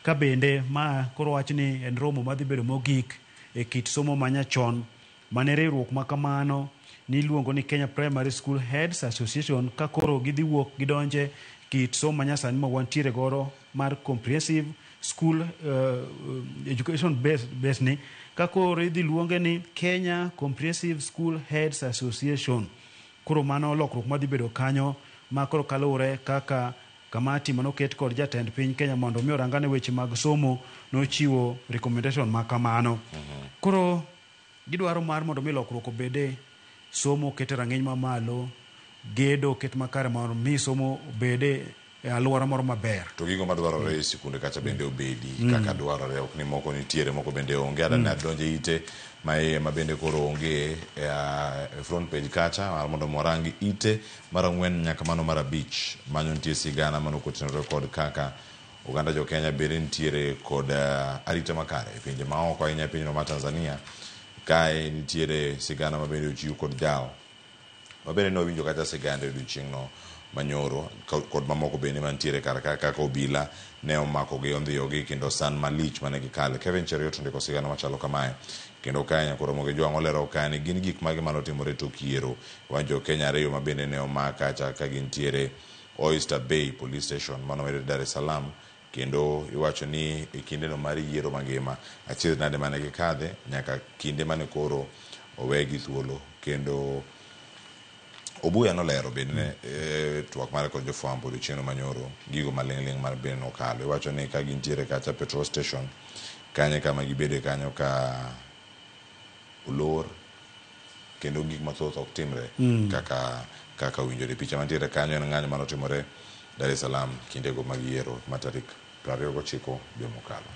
ka bende ma koro wach ni en romo madhi bedo mogik e kit somo manyachon mane riwruok ma kamano niluongo ni Kenya Primary School Heads Association ka koro gidhi wuok gidonje kit somo manyasani ma wantiere godo mar comprehensive school education based ni ka koro idhi luonge ni Kenya Comprehensive School Heads Association. Koro mano lokruok madhi bedo kanyo ma koro kalure kaka kamati manoket kod jatend piny Kenya mondo mi orangane weche mag somo nochiwo recommendation ma kamano. Koro gidwaro mar mondo mi lokruok obede somo kete rang'iny mamalo, gedo ket makare mondo mi somo obede e alwora moro maber. To gigo madwarore e sikunde kacha bende obedi kaka dwarore, ok ni moko nitiere moko bende onge. Adani adonje ite ma bende koro onge e front page kacha mar mondo morangi ite mar 4 nyaka mano mar 5 manyo nitie sigana mano kotenore kod kaka Uganda jo Kenya bende nitiere kod arita makare e pinje maoko ahinya e pinyno mar Tanzania. Kae nitiere sigana mabende ochiw kod jao mabende nowinjo kata sigana e odiechieng' no manyoro kod mamoko bende mantiere kar kaka obila ne omako gi ondhiyogi kendo san malich mane gikale. Kevin Cheriot ndiko sigana machalo kamae kendo Kenya koro moge jwang' olero kae ni gin gik mage manotimore tok yiero wanjo Kenya ariyo mabende ne omaka ka gintiere Oyster Bay Police Station mano mere Dar es Salaam, kendo iwacho ni e kinde no mar yiero mangima achiel nade mane gikadhe nyaka kinde mane koro owegi thuolo kendo Obuya nolero bende twak mare kod jofwambo odiochieng' manyoro gigo maling'ling mar bende nokalo. Iwacho ni ka gintiere kacha petrol station kanye kama gibede kanyo ka olor kendo gik mathoth ok timre kaka winjore. Picha mantiere kanyo en ng'anyo manotimore Dar es Salaam kindego mag yiero ma tarik 29 dwe mokalo.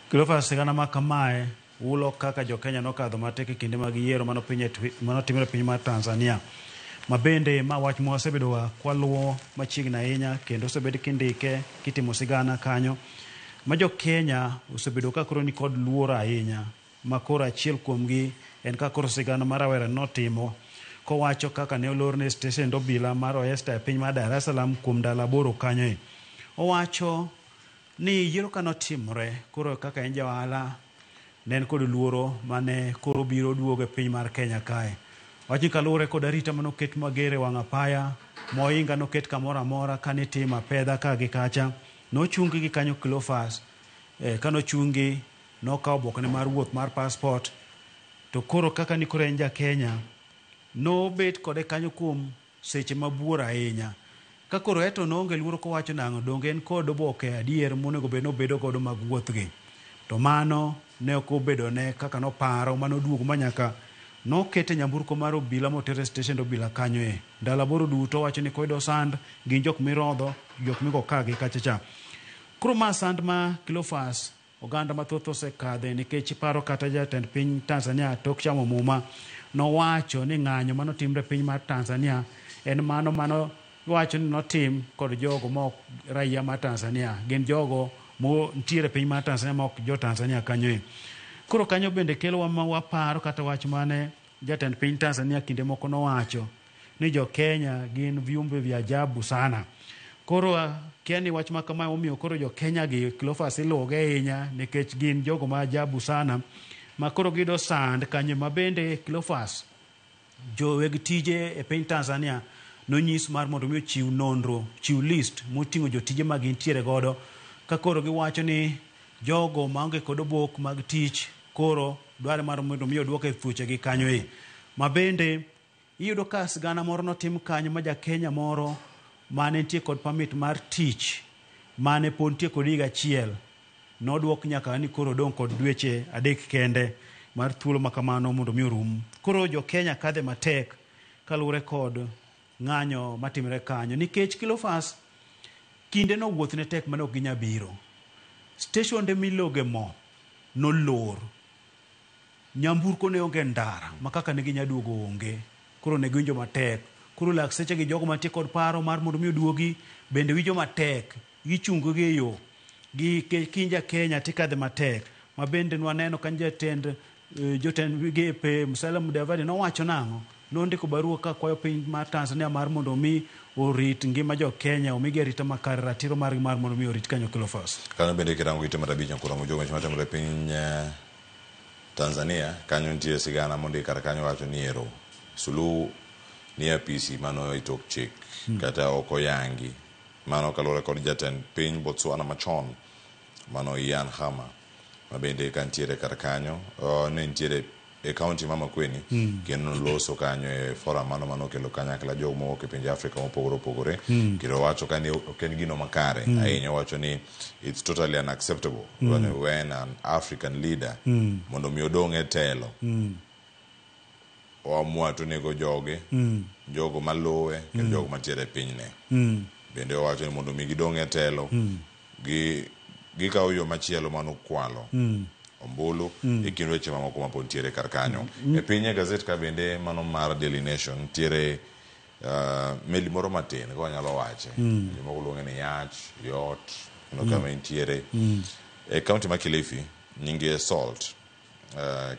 Cleophas, sigana ma kamae ulo kaka jo Kenya nokadho matek e kinde mag yiero manotimre piny mar Tanzania. Mabende ma wach mwasebedo kwaluo machiegni ahinya kendo osebed kindike kitimo sigana kanyo. Ma jo Kenya osebedo ka koro ni kod luoro ahinya. Ma koro achiel kuomgi en ka koro sigana mar Rawera notimo kowacho kaka ne olorne stesen obila mar Oyster e piny mar Dar es Salaam kuom ndalo 8 kanyo. Owacho ni yiero kanotimore koro kaka en jaohala ne en kod luoro mane koro biro duogo e piny mar Kenya kae. Wachi kalure kod arita manoket magere wang' apaya moinga noket kamoro amora kane tima pedha ka gi kacha nochungi gi kanyo Cleophas kanochungi nokawo obokne mar wuoth mar passport to koro kaka ni koro en ja Kenya nobet kode kanyo kuom seche mabuor ahinya. Ka koro eto noonge luoro kowacho nang'o donge en kod oboke adier monego bed nobedo godo mag wuothgi. To mano ne ok obedo ne kaka noparo manoduogo manyaka nokete nyamburko mar obila motere stesen obila kanyo e. Ndalo 8 duto wacho ni koyudo sand gin jok mirodho, jok migo kagi kachacha. Koro ma sand ma Cleophas oganda mathoth osekadhe nikech paro kata jatend piny Tanzania tok chamo muma nowacho ni ng'anyo manotimre piny mar Tanzania en mano wacho ni notim kod jogo mok raia mar Tanzania, gin jogo montiere piny mar Tanzania mok jo Tanzania kanyo e. Koro kanyo bende kelo waparo kata wach mane jatend piny Tanzania kinde moko nowacho ni jo Kenya gin viumbe vya ajabu sana. Koro kiani wach ma kama omiyo koro jo Kenya gi Cleophas iluoge ahinya nikech gin jogo ma ajabu sana ma koro gido sand kanyo. Mabende Cleophas jo weg tije e piny Tanzania nonyis mar mondo mi chiw nonro, chiw list moting'o jotije ma gintiere godo ka koro giwacho ni jogo maonge kod obok mag tich koro dware mar mondo mi oduoke e thuchegi kanyo e. Mabende iyudo ka sigana moro notim kanyo ma ja Kenya moro mane nitie kod permit mar tich mane pod nitie kod higa achiel noduok nyaka ni koro dong' kod dweche 3 kende mar thuolo makamano mondo mi orum. Koro jo Kenya kadhe matek kaluwore kod ng'anyo matimre kanyo nikech Cleophas kinde no wuoth ne tek mane ok ginya biro. Station miloge mo nolor, nyamburko ne onge ndara makaka ne ginya duogo onge, koro ne winjo matek. Koro lak seche gi jogo mantie kod paro mar mondo mi oduogi bende winjo matek, gichungo gi yo gi kinja Kenya tikadhe matek. Mabende nwaneno kan jatend migepe Musalia Mudavadi nowacho nang'o, nondiko barua ka kwayo piny mar Tanzania mar mondo mi orit ngima jo Kenya, omigi arita makare, ratiro mar mondo mi orit kanyo Cleophas. Kanyo bende kirango ite marabich nkura mojogo matimre piny Tanzania kanyo nitie sigana mondi kar kanyo wacho ni ero Suluhu ni apisi mano itok chik kata oko yangi mano kalore kod jatend piny Botswana machon mano Ian Khama mabende kantiere kar kanyo ne ntiere e county mama kweni kendo loso kanyo e forum mano kelo kanyakla jogo mowuok e pinje Afrika mopogore kendo wacho ka ni ken gino makare ahinya, wacho ni it's totally unacceptable when an African leader mondo mi odong' e telo oamua to nego jogo maluwe kendo jogo mantiere e pinyne. Bende wacho ni mondo mi gidong' e telo gikawo yo machielo manokwalo ombulu e kind weche mamoko mapod ntiere kar kanyo. E pinye gazet ka bende mano mar Daily Nation ntiere meli moro matin ka wanyalo wache jomoko luonge ni yot kama ntiere e kaunti ma Kilifi nyinge Salt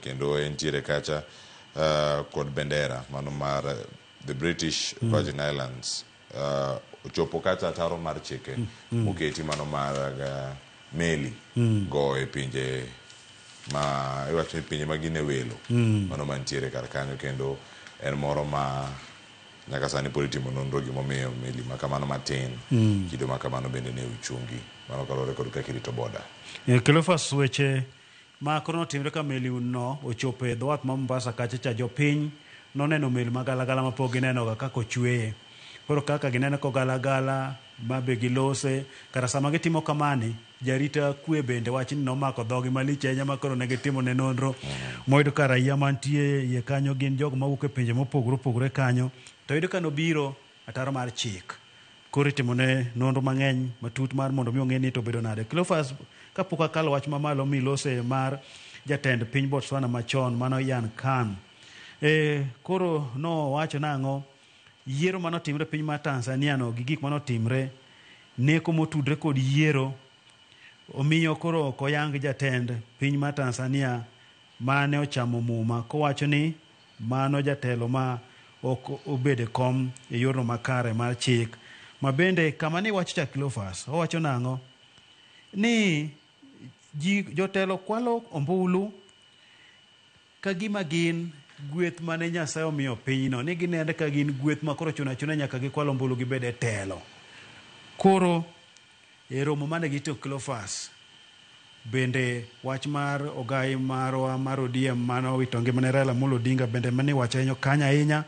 kendo ntiere kacha kod bendera mano mar the British Virgin Islands ochopo kata taro mar chike moketi mano mar meli go e pinje ma iwacho ni pinje magine welo mano mantiere kar kanyo, kendo en moro ma nyaka sani pod itimo nonro gimomiyo meli makamano matin kido makamano bende ne uchungi mano kalore kod kaka irito boda. Cleophas, weche ma koro notimre ka meli no ochopo e dhowath ma Mombasa kacha jopiny noneno meli magalagala mapok ginenoga kaka ochweye. Koro kaka gineno kogalagala mabe gilose kata sama gitimo kamani jarita kwe bende wachi ni nomako dhogi malich ahinya ma koro ne gitimo ne nonro moyudo ka raia mantie iye kanyo gin jogo mawuok e pinje mopogore opogore kanyo, to yudo ka nobiro ataro mar chik. Koro itimo ne nonro mang'eny matut mar mondo mi ong'e ni to bedo nade. Cleophas kapok akalo wach mamalo milose mar jatend piny Botswana machon mano Ian Khan. Koro no wacho nang'o yiero manotimre piny mar Tanzania no gi gik manotimre neko motudre kod yiero omiyo koro ok oyang jatend piny mar Tanzania mane ochamo muma kowacho ni mano jatelo ma ok obede kom e yorno makare mar chik. Ma bende kama ni wacho cha Cleophas owacho nang'o ni jotelo kwalo ombulu ka gima gin gweth mane Nyasaye omiyo pinyno, ni ginende ka gin gweth ma koro chuna nyaka gikwalo ombulu gibede telo. Koro e romo mane gito Cleophas bende wach mar ogai marwa mar ODM mano wito ngimane Raila Amolo Odinga bende mane wacho ahinya kanya ahinya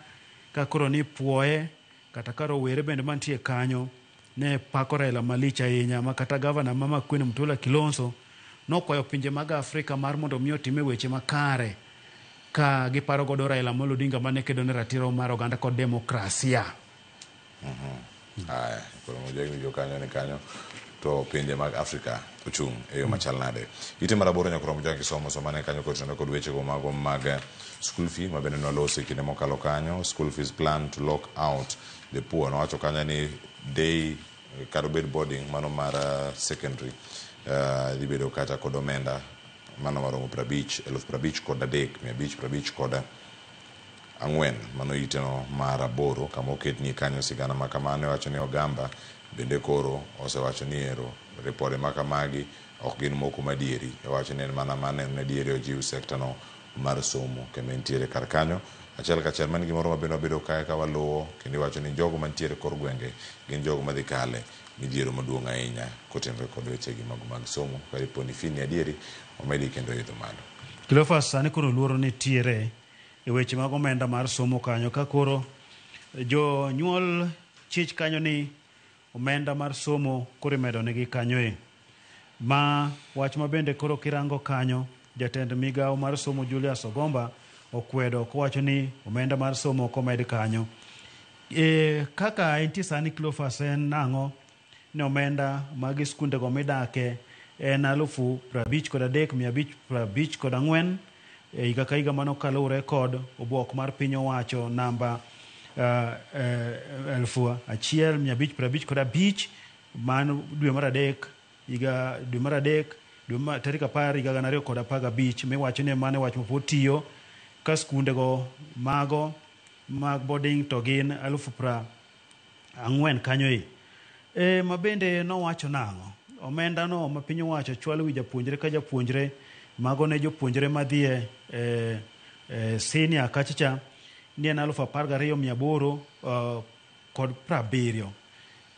ka koro ni puoye kata karo were bende mantie kanyo ne pako Raila malich ahinya, ma kata gavana Mama Queen Mutula Kilonzo nokwayo pinje mag Afrika mar mondo mi otime weche makare ka giparo godo Raila Amolo Odinga mane kedo ne ratiro mar oganda kod demokrasia. Aya, koro mojegi jo kanyo ne kanyo to pinje mag Afrika ochung' e yo machal nade. Ite maraboro nyakoro mojegi kisomo somane kanyo kotenore kod weche go mago mag school fee mabende nolosi kinde mokalo kanyo. School fees plan to lock out the poor. Nowacho kanyo ni day kado bed boarding mano mar secondary dhi bedo kata kod omenda mano maromo 50,000 kod 3,550 kod 4 mano iteno mar 8 kama oketni kanyo sigana makamane. Wacho ni Ogamba bende koro osewacho ni ero ripode makamagi ok gin moko madieri. Wacho ni en mana mane dieri ojiw sekta no mar somo kendo ntiere kar kanyo achiel kachiel man gimoro mabende wabedo kae ka waluwo kendo wacho ni jogo mantiere kor gwenge gin jogo madhi kale midhiero maduong' ahinya kotenore kod wechegi mag somo kariponi fini adieri omedi kendo idho malo. Cleophas sani koro luoro ni tiere e weche mag omenda mar somo kanyo ka koro jonyuol chich kanyo ni omenda mar somo koro imedo negi kanyo ma wach mabende koro kirango kanyo jatend migawo mar somo Julius Ogomba okwedo kowacho ni omenda mar somo komed kanyo. Kaka entie sani Cleophas en nang'o ni omenda mag skunde go midake en 53,554 higa ka higa mano kalure kod obuok mar piny owacho namba 1,555 man dwe mar adek tarik 10 higa 2015 miwacho ni mane wach mapod tiyo ka skunde go mago mag boarding to gin 40,000 kanyo mabende nowacho nang'o omenda no ma piny owacho chwalo wi japuonjre ka japuonjre mago ne jopuonjre madhie senior kachacha ni en 12,800 kod 70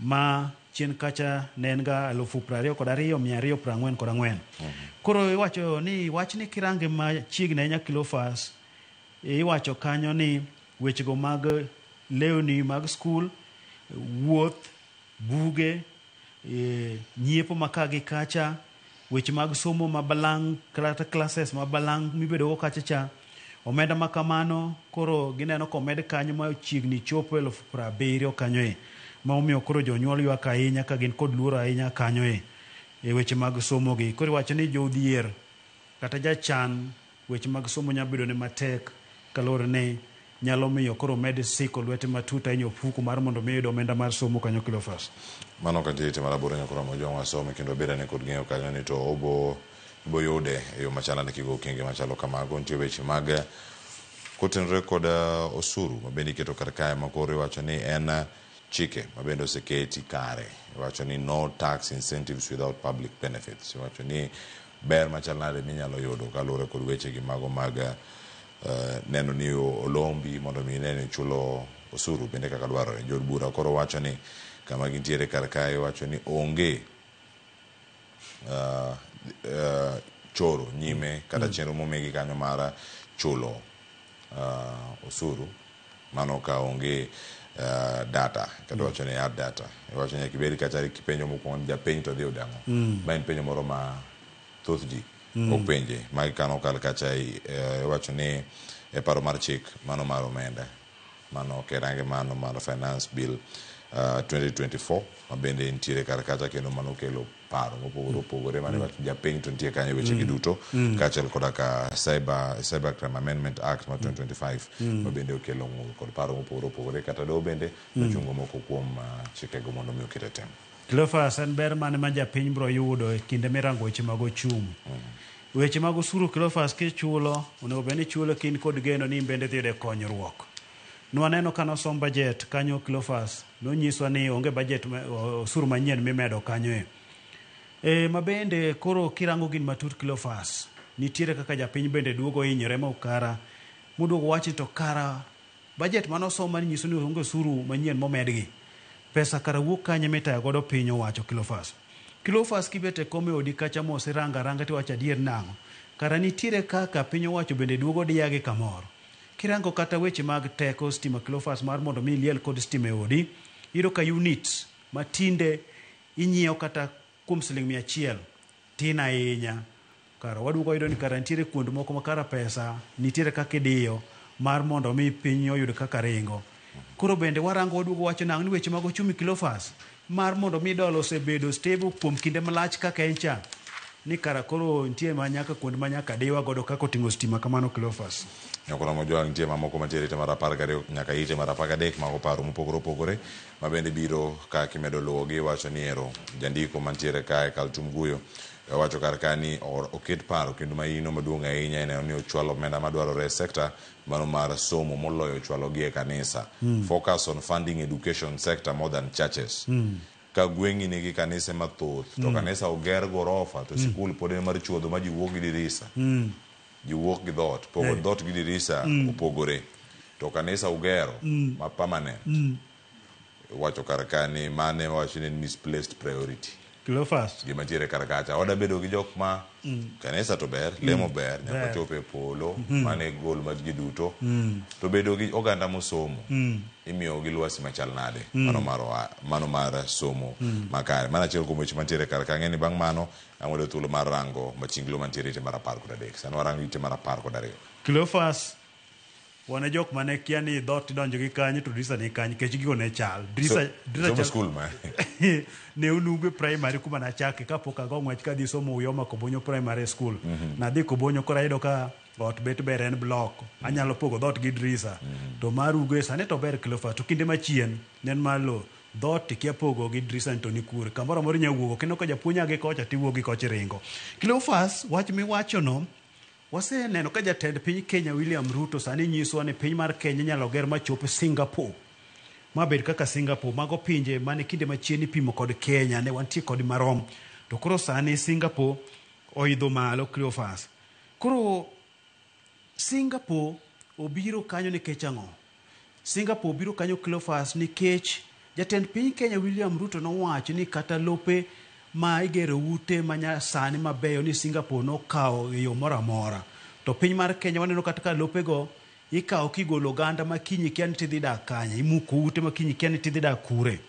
ma chien kacha ne en ga 22,244. Koro iwacho ni wach ni kirange ma chiegni ahinya Cleophas iwacho kanyo ni wechego mag lewni mag skul, wuoth, buge, nyiepo makagi kacha, weche mag somo mabalang kata classes mabalang mibedo go kacha omenda makamano koro gineno komed kanyo ma chiegni chopo 70,000 kanyo ma omiyo koro jonyuol ywak ahinya ka gin kod luoro ahinya kanyo e weche mag somo gi. Koro wacho ni jodhier kata jachan weche mag somo nyabedo ne matek kalore ne nyalo miyo koro med siko lwete matuta ahinya ofuku mar mondo miyud omenda mar somo kanyo Cleophas. Mano katiete maraboro nyakoro mojo wasomo kendo beda ne kod ng'eyo kanyo ni to obo yude e yo machala ne kigo kenge machalo kamago. Nitie weche mag kotenore kod osuru mabende iketo kar kae makoro wacho ni en chike mabende oseketi kare. Wacho ni no tax incentives without public benefits. Wacho ni ber machal nade minyalo yudo kalure kod weche gi mago mag neno ni olombi mondo mi nene chulo osuru bende kaka dwarore. Jod bura koro wacho ni kama gintiere kar kae wacho ni onge choro nyime kata chenro momegi kanyo mar chulo osuru mano ka onge data kata wacho ni ad data wacho ni kibedi kachari kipenjo mokwongo japenj to dhi odango ma en penjo moro ma thoth ji openje ma kano kal kacha wacho ni e paro mar chik mano mar omenda mano kerange mano mar finance bill 2024 ma bende ntiere kar kacha kendo mano kelo paro mopogore mane wacho japenj to ntie kanyo weche giduto kachel koda ka cyber crime amendment act ma 2025 ma bende okelo ng'ur kod paro mopogore kata do bende ochungo moko kuom chikego mondo mi okete tem. Cleophas, en ber mane ma japiny bro yudo e kinde mirango weche mag ochumi? Weche mag osuru Cleophas kichulo onego bed ni chulo kin kod geno ni bende dhi yudo konyruok. Nwaneno ka nosom budget kanyo Cleophas nonyiswa ni onge budget osuru manyien mimedo kanyo ma bende koro kirango gin matut Cleophas nitiere kaka japiny bende duogo hinyore ma ukara muduogo wachi to kara budget manosom mani nyiso ni onge osuru manyien momedgi pesa kara wuok kanye mitayo godo piny owacho Cleophas kibete kome odi kacha mose ranga tiwacho adier nang'o kara nitiere kaka piny owacho bende duogo diagi kamoro kirango kata weche mag teko stima Cleophas mar mondo mi liel kod stima e odi iro ka units matinde inyiewo kata kuom $100 tin ahinya kara waduogo yudo ni kara nitiere kuond moko ma kara pesa nitiere kaka idiyo mar mondo mi piny oyud kaka ringo koro bende warango waduogo wacho nang'o ni weche mag ochumi Cleophas mar mondo mi dola osebedo stable kuom kinde malach kaka en cha ni kara koro ntie manyaka kuond manyaka diwa godo kaka oting'o stima kamano Cleophas. Nyakona mojo ntie mamoko mantiere te mar 12 nyaka ite mar 13 mago paro mopogore ma bende biro ka kimedo luwogi wacho ni ero jandiko mantiere kae Kaltum Guyo wacho kar kani oket paro kendo ma ino maduong' ahinya en ni ochwalo omenda madwarore sector mano mar somo moloyo chwalo gi e kanisa focus on funding education sector more than churches ka gweng'i nigi kanise mathoth to kanisa oger gorofa to sikul pod en mar chuodho ma ji wuok gi dirisa ji wuok gi dhot pogo dhot gi dirisa opogore to kanisa ugero ma permanent wacho kar kani mane wacho ni misplaced priority Cleophas gima tiere kar kacha oda bedo gi jok ma kanisa to ber lemo ber nyaka chope polo mane gol mag ji duto to bedo gi oganda mosomo imiyo gi lwasi machal nade mano mar somo makare mana chiel kuom weche mantiere kar ka ng'eni bang' mano ang'wedo thuolo mar rango machinglo mantiere ite mar 13 sani warango ite mar 12 Cleophas wane jok mane kia ni dhot idonjo gi kanyo to dirisa ni kanyo kech gigo ne chal dirisa chal school ma ne unugwe primary kuma na chake kapok ago ng'wech ka dhi somo Uyoma Kobonyo primary school na dhi Kobonyo kora yudo ka ot bet ber en block anyalo pogo dhot gi dirisa to mar ugwe sane to ber Cleophas to kinde machien nen malo dhot kia pogo gi dirisa to ni kure kamoro moro nyawuogo kendo ka japuonja gi kocha tiwuogi kocha ringo Cleophas wach mi wacho no wase neno ka jatend piny Kenya William Ruto sani nyiswa ni piny mar Kenya nyalo ger machopo Singapore mabed kaka Singapore mago pinje mane kinde machiegni pimo kod Kenya ne wantie kod marom to koro sani Singapore oidho malo Cleophas koro Singapore obiro kanyo nikech ang'o Singapore obiro kanyo Cleophas nikech jatend piny Kenya William Ruto nowacho ni kata lope ma igero ute manya sani mabeyo ni Singapore nokawo e yo moro amora to piny mar Kenya waneno kata ka lopego ikawo kigolo oganda makinyi kia ni tidhi dak kanye imuko ute makinyi kia ni tidhi dak kure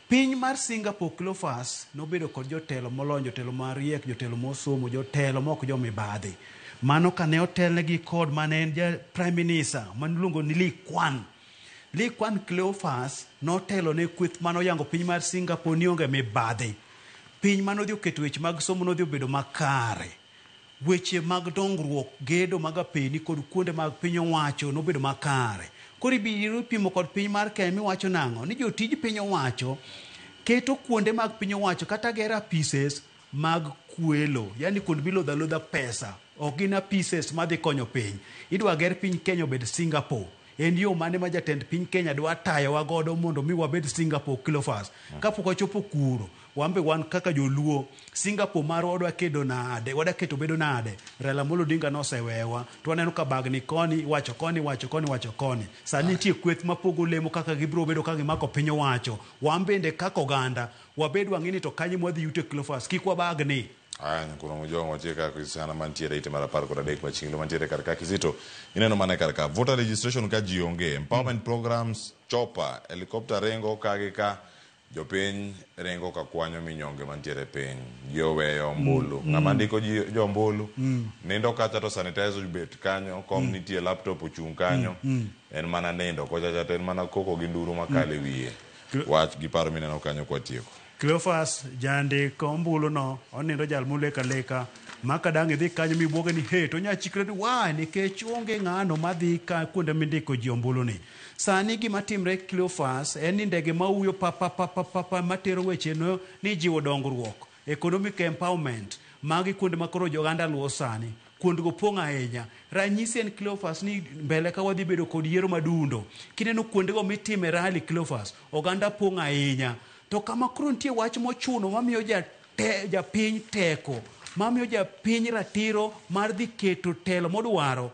piny mar Singapore Cleophas nobedo kod jotelo molony jotelo mariek jotelo mosomo jotelo mok jo mibadhi mano kane otelnegi kod mane en prime minister maniluongo ni Lee Kuan Cleophas notelo ne kweth mano yango piny mar Singapore ni onge mibadhi piny mano dhi oketo weche mag somo no dhi obedo makare weche mag dongruok gedo mag apeni kod kuonde mag piny owacho nobedo makare koro ibiro pimo kod piny mar Kenya miwacho nang'o ni jotij piny owacho keto kuonde mag piny owacho kata gera pieces mag kwelo yani kuond bilodha pesa ok gin pieces madhi konyo piny idwa ger piny Kenya obed Singapore en yo mane ma jatend piny Kenya dwa tayowa godo mondo mi wabed Singapore Cleophas kapok wachopo kuro wambe wan kaka joluo Singapore mar wadwa kedo nade wada keto bedo nade Raila Amolo Odinga nosewewa to waneno ka bagni koni wacho koni sani nitie kweth mapogo lemo kaka gibro bedo ka gimako piny owacho wambende kaka oganda wabed wang'ini to kanye mwadhi yute Cleophas kik wabagni kuna mjogo wacheka kuisana mantiere ite mara par kod adek machinglo mantiere karka Kizito ineno mana karka voter registration ka jionge empowerment programs chopa helicopter rengo ka jopiny rengo ka kwanyo minyonge mantiere piny joweyo ombulu ng'ama ndiko jo ombulu nindo kata to sanitizer bet kanyo kom nitie laptop ochung kanyo en mana nindo kocha en mana koko gi nduru makale wiye wach gi paro mineno kanyo kwa tieko Cleophas jande kombulu no onindo jal muleka leka maka dange dhi kanyo mibuoge ni he to nya chikre wa nikech onge ng'ano madhi ka kuonde mindiko ji ombulu ni sani gima timre Cleophas en ni ndege mauyo papa matero weche no ni jiwo dongruok economic empowerment magi kuonde makoro joganda luwo sani kuonde go pong' ahinya ranyisi en Cleophas ni mbele ka wadhi bedo kod yiero madundo kineno kuonde go mitime rally Cleophas oganda pong' ahinya to kama koro nitie wach mochuno mamiyo japiny teko mamiyo japiny ratiro mar dhi keto telo modwaro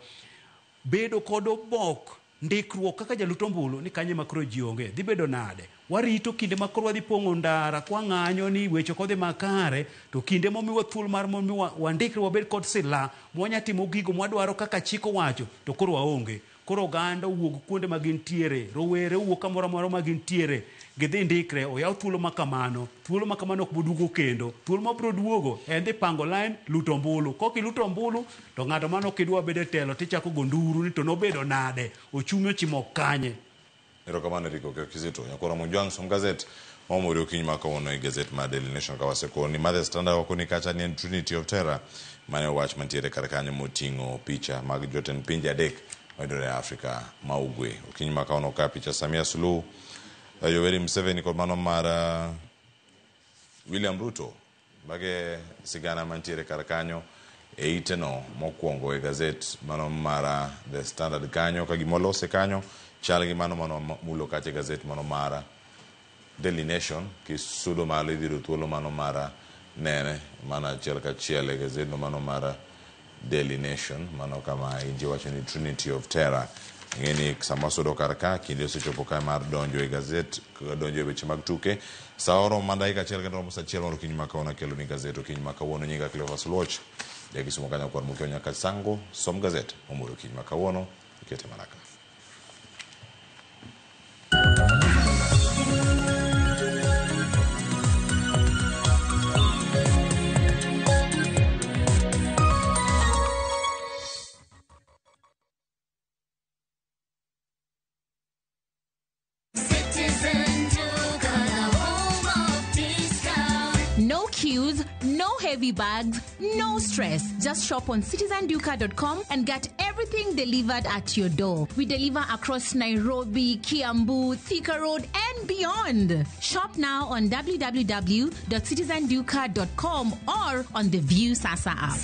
bedo kod obok ndikruok kaka jalut ombulu ni kanye makro ji onge dhi bedo nade warito kinde makro wadhi pong'o ndara kwa ng'anyo ni weche kodhi makare to kinde momiwa thuol mar momiwa wandikre wabed kod sila mwanya timo gigo mwadwaro kaka chiko wacho to koro waonge koro oganda wuog kuonde magintiere rowere wuok kamoro amora magintiere gidhi ndikre oyaw thuolo makamano ok boduogo kendo thuolo mabro duogo en dhi pango line luto ombulu kokiluto ombulu to ng'ato mano kidwa bedo telo tichako gonduru ni to nobedo nade ochumi ochimo kanye erokamano Riko Kizito nyakora monjwang som gazet momori okinyi makawuono e gazet mar Daily Nation kawasekoni Mother Standard wakoni kacha ni Trinity of Terror mane wach mantiere kar kanyo moting'o picha mag jotend pinje adek mayudore e Afrika ma ugwe okinyi makawuono ka picha Samia Suluhu Yoweri Museveni kod mano mar William Ruto bage sigana mantiere kar kanyo e iteno mokwongo e gazet mano mar The Standard kanyo ka gimolose kanyo chal gi mano mulo kache gazet mano mar Daily Nation kisudo malo idhiro thuolo mano mar nene mana achiel kachiel e gazet no mano mar Daily Nation mano kama inji wacho ni Trinity of Terror ngeni sama sudo karka kinde osechopo ka mar donjo e gazet donjo e weche mag tuke saoro mandai ka chiel kendo mosa chiel moro kinyi makawuono kelo ni gazet kinyi makawuono nyinga Cleophas Loch jakisomo kanyo kwa mukyo nyaka sango som gazet omoro kinyi makawuono ikete maraka No queues, no heavy bags, no stress. Just shop on citizenduka.com and get everything delivered at your door. We deliver across Nairobi, Kiambu, Thika Road, and beyond. Shop now on www.citizenduka.com or on the View Sasa app.